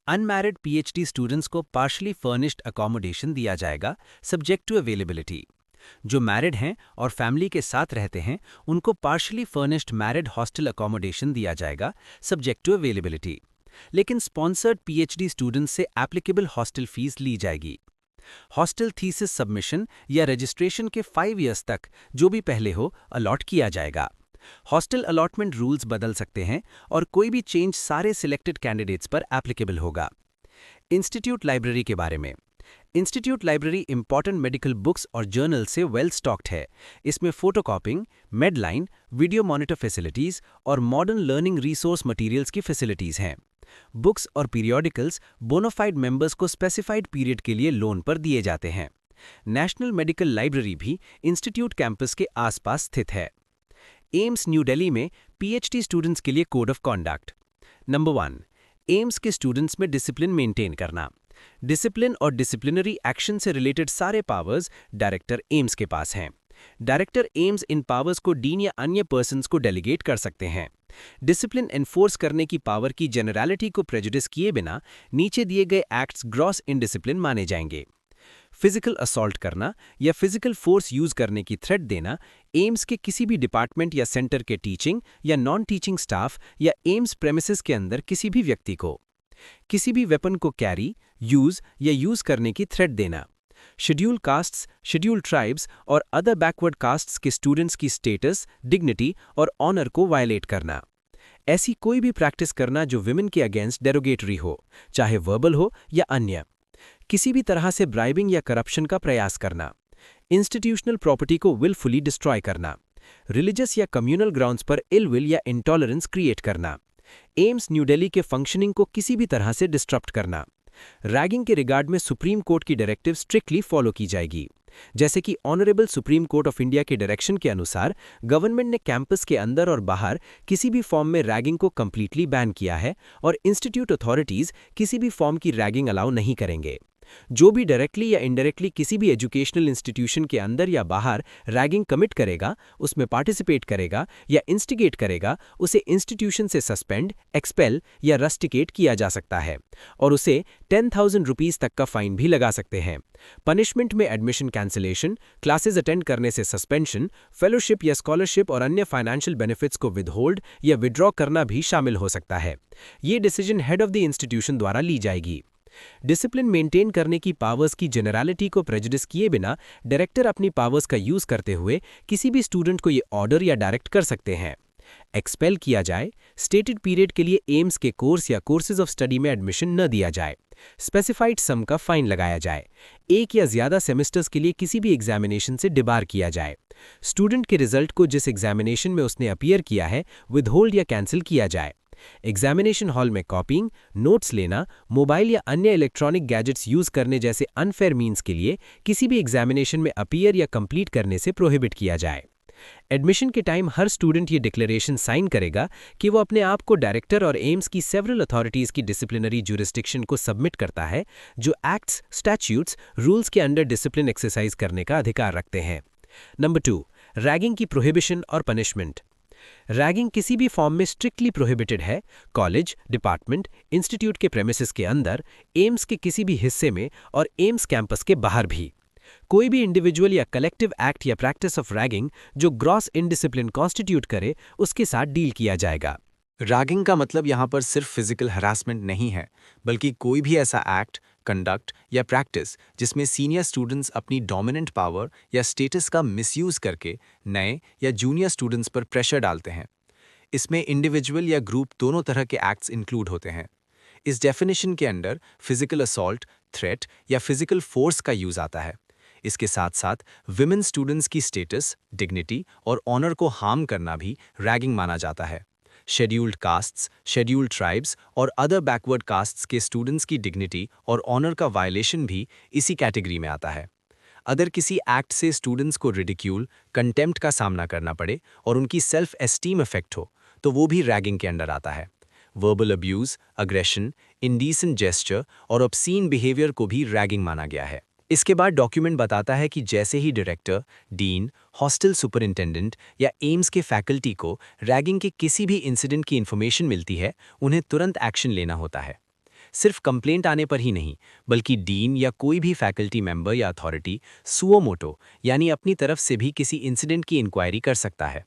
अनमैरिड PhD स्टूडेंट्स को पार्शली फर्निश्ड अकोमोडेशन दिया जाएगा सब्जेक्ट टू अवेलेबिलिटी। जो मैरिड हैं और फैमिली के साथ रहते हैं उनको partially furnished married hostel accommodation दिया जाएगा सब्जेक्ट टू अवेलेबिलिटी। लेकिन स्पॉन्सर्ड PhD स्टूडेंट्स से एप्लीकेबल हॉस्टल फीस ली जाएगी। हॉस्टल थीसिस सबमिशन या रजिस्ट्रेशन के 5 इयर्स तक जो भी पहले हो अलॉट किया जाएगा। हॉस्टल अलॉटमेंट रूल्स बदल सकते हैं और कोई भी चेंज सारे सिलेक्टेड कैंडिडेट्स पर एप्लीकेबल होगा। इंस्टीट्यूट लाइब्रेरी के बारे में institute library important medical books और जर्नल से वेल स्टॉक्ड है। इसमें photocopying, Medline, video monitor facilities और मॉडर्न लर्निंग रिसोर्स मटेरियल्स की फैसिलिटीज़ हैं। बुक्स और पीरियोडिकल्स बोनाफाइड मेंबर्स को स्पेसिफाइड पीरियड के लिए लोन पर दिए जाते हैं। नेशनल मेडिकल लाइब्रेरी भी इंस्टीट्यूट कैंपस के आसपास स्थित है। एम्स न्यू दिल्ली में PhD स्टूडेंट्स के लिए code of conduct. Number 1, AIIMS के स्टूडेंट्स में डिसिप्लिन मेंटेन करना। डिसिप्लिन और डिसिप्लिनरी एक्शन से रिलेटेड सारे पावर्स डायरेक्टर एम्स के पास हैं। डायरेक्टर एम्स इन पावर्स को डीन या अन्य पर्सन्स को डेलीगेट कर सकते हैं। डिसिप्लिन एनफोर्स करने की पावर की जेनरलिटी को प्रेजुडिस किए बिना नीचे दिए गए एक्ट्स ग्रॉस इनडिसिप्लिन माने जाएंगे। फिजिकल असॉल्ट करना या फिजिकल फोर्स यूज करने की थ्रेट देना एम्स के किसी भी डिपार्टमेंट या सेंटर के टीचिंग या नॉन टीचिंग स्टाफ या एम्स प्रेमिसेस के अंदर किसी भी व्यक्ति को। किसी भी वेपन को कैरी, यूज या यूज करने की थ्रेट देना। शेड्यूल कास्ट्स, शेड्यूल ट्राइब्स और अदर बैकवर्ड कास्ट्स के स्टूडेंट्स की स्टेटस, डिग्निटी और ऑनर को वायलेट करना। ऐसी कोई भी प्रैक्टिस करना जो विमेन के अगेंस्ट डेरोगेटरी हो, चाहे वर्बल हो या अन्य। किसी भी तरह से ब्राइबिंग या करप्शन का प्रयास करना। इंस्टीट्यूशनल प्रॉपर्टी को विलफुली डिस्ट्रॉय करना। रिलीजियस या कम्युनल ग्राउंड्स पर इल विल या इंटॉलरेंस क्रिएट करना। एम्स न्यू दिल्ली के फंक्शनिंग को किसी भी तरह से डिस्टर्ब करना। रैगिंग के रिगार्ड में सुप्रीम कोर्ट की डायरेक्टिव स्ट्रिक्टली फॉलो की जाएगी। जैसे कि honourable supreme court of India के डायरेक्शन के अनुसार गवर्नमेंट ने कैंपस के अंदर और बाहर किसी भी फॉर्म में रैगिंग को कंप्लीटली बैन किया है और इंस्टीट्यूट अथॉरिटीज किसी भी फॉर्म की रैगिंग अलाउ नहीं करेंगे। जो भी डायरेक्टली या इनडायरेक्टली किसी भी एजुकेशनल इंस्टीट्यूशन के अंदर या बाहर रैगिंग कमिट करेगा, उसमें पार्टिसिपेट करेगा या इंस्टिगेट करेगा, उसे इंस्टीट्यूशन से सस्पेंड, एक्सपेल या रस्टिकेट किया जा सकता है और उसे 10,000 रुपीज तक का फाइन भी लगा सकते हैं। पनिशमेंट में एडमिशन कैंसिलेशन, क्लासेस अटेंड करने से सस्पेंशन, फेलोशिप या स्कॉलरशिप और अन्य फाइनेंशियल बेनिफिट्स को विदहोल्ड या विड्रॉ करना भी शामिल हो सकता है। ये decision head of the institution द्वारा ली जाएगी। डिसिप्लिन मेंटेन करने की पावर्स की जेनरलिटी को प्रेजुडिस किए बिना डायरेक्टर अपनी पावर्स का यूज करते हुए किसी भी स्टूडेंट को ये ऑर्डर या डायरेक्ट कर सकते हैं। एक्सपेल किया जाए, स्टेटेड पीरियड के लिए एम्स के कोर्स या कोर्सेज ऑफ स्टडी में एडमिशन न दिया जाए, स्पेसिफाइड सम का फाइन लगाया जाए, एक या ज्यादा सेमेस्टर्स के लिए किसी भी एग्जामिनेशन से डिबार किया जाए, स्टूडेंट के रिजल्ट को जिस एग्जामिनेशन में उसने अपीयर किया है विदहोल्ड या कैंसिल किया जाए, एग्जामिनेशन हॉल में कॉपिंग, नोट्स लेना, मोबाइल या अन्य इलेक्ट्रॉनिक गैजेट्स यूज करने जैसे अनफेयर मीन्स के लिए किसी भी एग्जामिनेशन में अपीयर या कंप्लीट करने से प्रोहिबिट किया जाए। एडमिशन के टाइम हर स्टूडेंट ये डिक्लेरेशन साइन करेगा कि वो अपने आप को डायरेक्टर और एम्स की सेवरल अथॉरिटीज की डिसिप्लिनरी ज्यूरिस्डिक्शन को सबमिट करता है, जो एक्ट्स, स्टैट्यूट्स, रूल्स के अंडर डिसिप्लिन एक्सरसाइज करने का अधिकार रखते हैं। नंबर 2, रैगिंग की प्रोहिबिशन और पनिशमेंट। रैगिंग किसी भी फॉर्म में स्ट्रिक्टली प्रोहिबिटेड है, कॉलेज, डिपार्टमेंट, इंस्टीट्यूट के प्रेमिसेस के अंदर, एम्स के किसी भी हिस्से में और एम्स कैंपस के बाहर भी। कोई भी इंडिविजुअल या कलेक्टिव एक्ट या प्रैक्टिस ऑफ रैगिंग जो ग्रॉस इनडिसिप्लिन कॉन्स्टिट्यूट करे, उसके साथ डील किया जाएगा। रैगिंग का मतलब यहाँ पर सिर्फ फिजिकल हरासमेंट नहीं है, बल्कि कोई भी ऐसा एक्ट, कंडक्ट या प्रैक्टिस जिसमें सीनियर स्टूडेंट्स अपनी डोमिनेंट पावर या स्टेटस का मिसयूज करके नए या जूनियर स्टूडेंट्स पर प्रेशर डालते हैं। इसमें इंडिविजुअल या ग्रुप दोनों तरह के एक्ट्स इंक्लूड होते हैं। इस डेफिनेशन के अंडर फिजिकल असॉल्ट, थ्रेट या फिजिकल फोर्स का यूज आता है। इसके साथ साथ विमेन स्टूडेंट्स की स्टेटस, डिग्निटी और ऑनर को हार्म करना भी रैगिंग माना जाता है। शेड्यूल्ड कास्ट्स, शेड्यूल्ड ट्राइब्स और अदर बैकवर्ड कास्ट्स के स्टूडेंट्स की डिग्निटी और ऑनर का वायलेशन भी इसी कैटेगरी में आता है। अगर किसी एक्ट से स्टूडेंट्स को रिडिक्यूल, कंटेम्प्ट का सामना करना पड़े और उनकी सेल्फ एस्टीम इफेक्ट हो, तो वो भी रैगिंग के अंडर आता है। वर्बल अब्यूज, अग्रेशन, इंडीसेंट जेस्चर और ऑब्सीन बिहेवियर को भी रैगिंग माना गया है। इसके बाद डॉक्यूमेंट बताता है कि जैसे ही डायरेक्टर, डीन, हॉस्टल सुपरिंटेंडेंट या एम्स के फैकल्टी को रैगिंग के किसी भी इंसिडेंट की इन्फॉर्मेशन मिलती है, उन्हें तुरंत एक्शन लेना होता है। सिर्फ कंप्लेंट आने पर ही नहीं, बल्कि डीन या कोई भी फैकल्टी मेंबर या अथॉरिटी सुओ मोटो यानी अपनी तरफ से भी किसी इंसिडेंट की इंक्वायरी कर सकता है।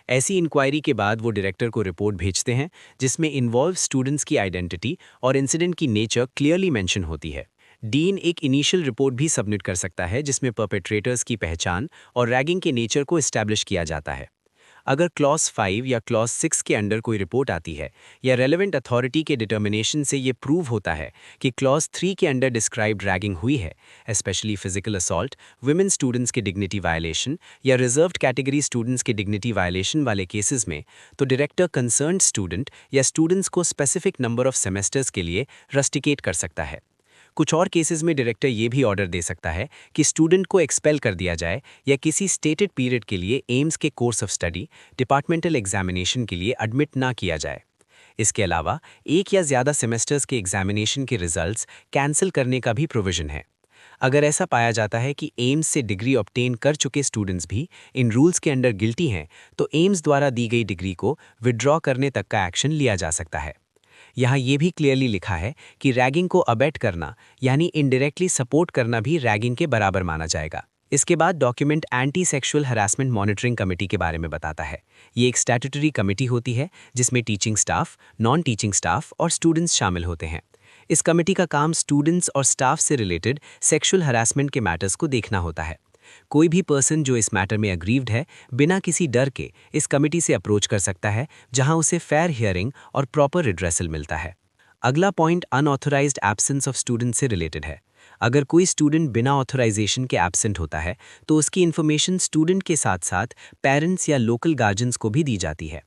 ऐसी इंक्वायरी के बाद वो डायरेक्टर को रिपोर्ट भेजते हैं, जिसमें इन्वॉल्व स्टूडेंट्स की आइडेंटिटी और इंसिडेंट की नेचर क्लियरली मेंशन होती है। डीन एक इनिशियल रिपोर्ट भी सबमिट कर सकता है, जिसमें परपेट्रेटर्स की पहचान और रैगिंग के नेचर को एस्टैब्लिश किया जाता है। अगर क्लॉज 5 या क्लॉज 6 के अंडर कोई रिपोर्ट आती है या रेलेवेंट अथॉरिटी के डिटर्मिनेशन से ये प्रूव होता है कि क्लॉज 3 के अंडर डिस्क्राइब्ड रैगिंग हुई है, specially physical assault, women students के डिग्निटी वायलेशन या रिजर्व्ड कैटेगरी स्टूडेंट्स के डिग्निटी वायलेशन वाले केसेस में, तो डायरेक्टर कंसर्न्ड स्टूडेंट या स्टूडेंट्स को स्पेसिफिक नंबर ऑफ सेमेस्टर्स के लिए रस्टिकेट कर सकता है। कुछ और केसेस में डायरेक्टर ये भी ऑर्डर दे सकता है कि स्टूडेंट को एक्सपेल कर दिया जाए या किसी स्टेटेड पीरियड के लिए एम्स के course of study, departmental examination के लिए एडमिट ना किया जाए। इसके अलावा एक या ज़्यादा सेमेस्टर्स के एग्जामिनेशन के रिजल्ट्स कैंसिल करने का भी प्रोविजन है। अगर ऐसा पाया जाता है कि एम्स से डिग्री ऑब्टेन कर चुके स्टूडेंट्स भी इन रूल्स के अंडर गिल्टी हैं, तो एम्स द्वारा दी गई डिग्री को विड्रॉ करने तक का एक्शन लिया जा सकता है। यहाँ ये भी क्लियरली लिखा है कि रैगिंग को अबेट करना यानी इनडायरेक्टली सपोर्ट करना भी रैगिंग के बराबर माना जाएगा। इसके बाद document anti sexual harassment monitoring committee के बारे में बताता है। ये एक स्टैट्यूटरी कमेटी होती है जिसमें teaching staff, non teaching staff और स्टूडेंट्स शामिल होते हैं। इस कमेटी का काम स्टूडेंट्स और स्टाफ से रिलेटेड सेक्सुअल हरासमेंट के मैटर्स को देखना होता है। कोई भी पर्सन जो इस मैटर में अग्रीव्ड है, बिना किसी डर के इस कमेटी से अप्रोच कर सकता है, जहां उसे फेयर हियरिंग और प्रॉपर रिड्रेसल मिलता है। अगला point unauthorised absence of student से रिलेटेड है। अगर कोई स्टूडेंट बिना ऑथराइजेशन के एब्सेंट होता है, तो उसकी इन्फॉर्मेशन स्टूडेंट के साथ साथ पेरेंट्स या लोकल गार्जियंस को भी दी जाती है।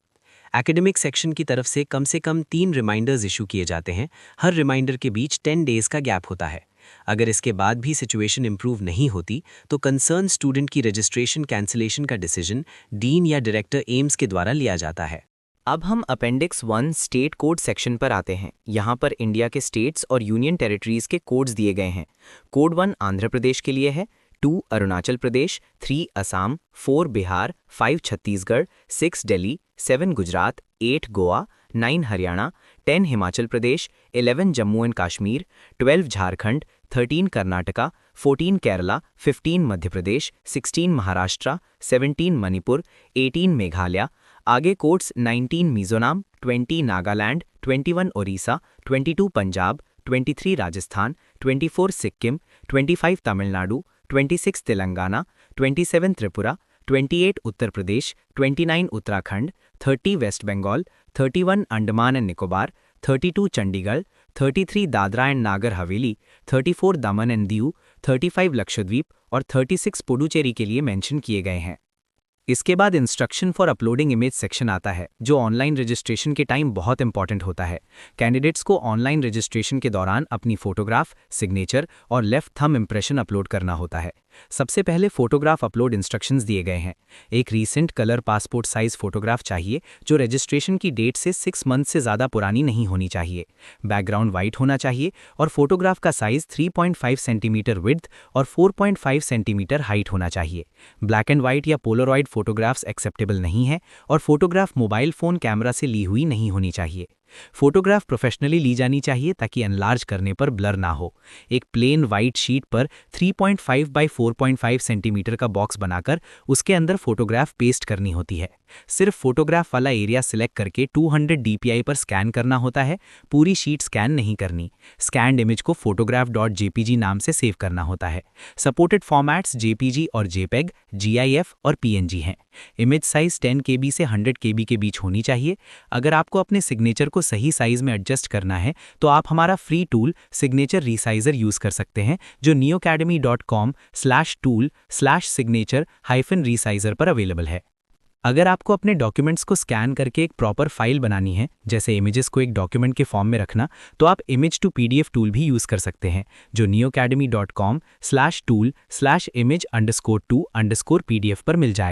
एकेडमिक सेक्शन की तरफ से कम 3 रिमाइंडर्स इशू किए जाते हैं। हर रिमाइंडर के बीच 10 डेज का गैप होता है। अगर इसके बाद भी सिचुएशन इंप्रूव नहीं होती, तो कंसर्न स्टूडेंट की रजिस्ट्रेशन कैंसिलेशन का डिसीजन डीन या डायरेक्टर एम्स के द्वारा लिया जाता है। अब हम अपेंडिक्स 1 स्टेट कोड सेक्शन पर आते हैं। यहाँ पर इंडिया के स्टेट्स और यूनियन टेरिटरीज के कोड्स दिए गए हैं। कोड 1 आंध्र प्रदेश के लिए है, 2 अरुणाचल प्रदेश, 3 असम, 4 बिहार, 5 छत्तीसगढ़, 6 दिल्ली, 7 गुजरात, 8 गोवा, 9 हरियाणा, 10 हिमाचल प्रदेश, 11 जम्मू एंड कश्मीर, 12 झारखंड, 13 कर्नाटका, 14 केरला, 15 मध्य प्रदेश, 16 महाराष्ट्र, 17 मणिपुर, 18 मेघालय। आगे codes 19 Mizoram, 20 Nagaland, 21 Odisha, 22 Punjab, 23 Rajasthan, 24 Sikkim, 25 Tamil Nadu, 26 Telangana, 27 Tripura, 28 Uttar Pradesh, 29 Uttarakhand, 30 waste Bengal, 31 Andaman and Nicobar, 32 Chandigarh, 33 Dadra and Nagar Haveli, 34 Daman and Diu, 35 Lakshadweep और 36 पुडुचेरी के लिए मेंशन किए गए हैं। इसके बाद instruction for uploading image section आता है, जो ऑनलाइन रजिस्ट्रेशन के टाइम बहुत इंपॉर्टेंट होता है। कैंडिडेट्स को ऑनलाइन रजिस्ट्रेशन के दौरान अपनी फोटोग्राफ, सिग्नेचर और लेफ्ट थंब इंप्रेशन अपलोड करना होता है। सबसे पहले फोटोग्राफ अपलोड इंस्ट्रक्शंस दिए गए हैं। एक recent colour passport size photograph चाहिए, जो रजिस्ट्रेशन की डेट से 6 मंथ से ज़्यादा पुरानी नहीं होनी चाहिए। बैकग्राउंड वाइट होना चाहिए और फोटोग्राफ का साइज 3.5 सेंटीमीटर विड्थ और 4.5 सेंटीमीटर हाइट होना चाहिए। ब्लैक एंड व्हाइट या पोलरॉइड फोटोग्राफ्स एक्सेप्टेबल नहीं है और फोटोग्राफ मोबाइल फ़ोन कैमरा से ली हुई नहीं होनी चाहिए। फोटोग्राफ प्रोफेशनली ली जानी चाहिए ताकि एनलार्ज करने पर ब्लर ना हो। एक प्लेन वाइट शीट पर 3.5 बाय 4.5 सेंटीमीटर का बॉक्स बनाकर उसके अंदर फोटोग्राफ पेस्ट करनी होती है। सिर्फ फोटोग्राफ वाला एरिया सिलेक्ट करके 200 dpi पर स्कैन करना होता है, पूरी शीट स्कैन नहीं करनी। स्कैन्ड इमेज को photograph.jpg नाम से सेव करना होता है। सपोर्टेड फॉर्मेट्स JPG और JPEG, GIF और PNG हैं। इमेज साइज 10 KB से 100 KB के बीच होनी चाहिए। अगर आपको अपने सिग्नेचर को सही साइज में एडजस्ट करना है, तो आप हमारा free tool signature resizer use कर सकते हैं, जो neoacademy.com/tool/signature-resizer पर अवेलेबल है। अगर आपको अपने डॉक्यूमेंट्स को स्कैन करके एक प्रॉपर फाइल बनानी है, जैसे इमेजेस को एक डॉक्यूमेंट के फॉर्म में रखना, तो आप इमेज टू PDF टूल भी यूज़ कर सकते हैं, जो neoacademy.com/tool/image_2_PDF पर मिल जाएगा।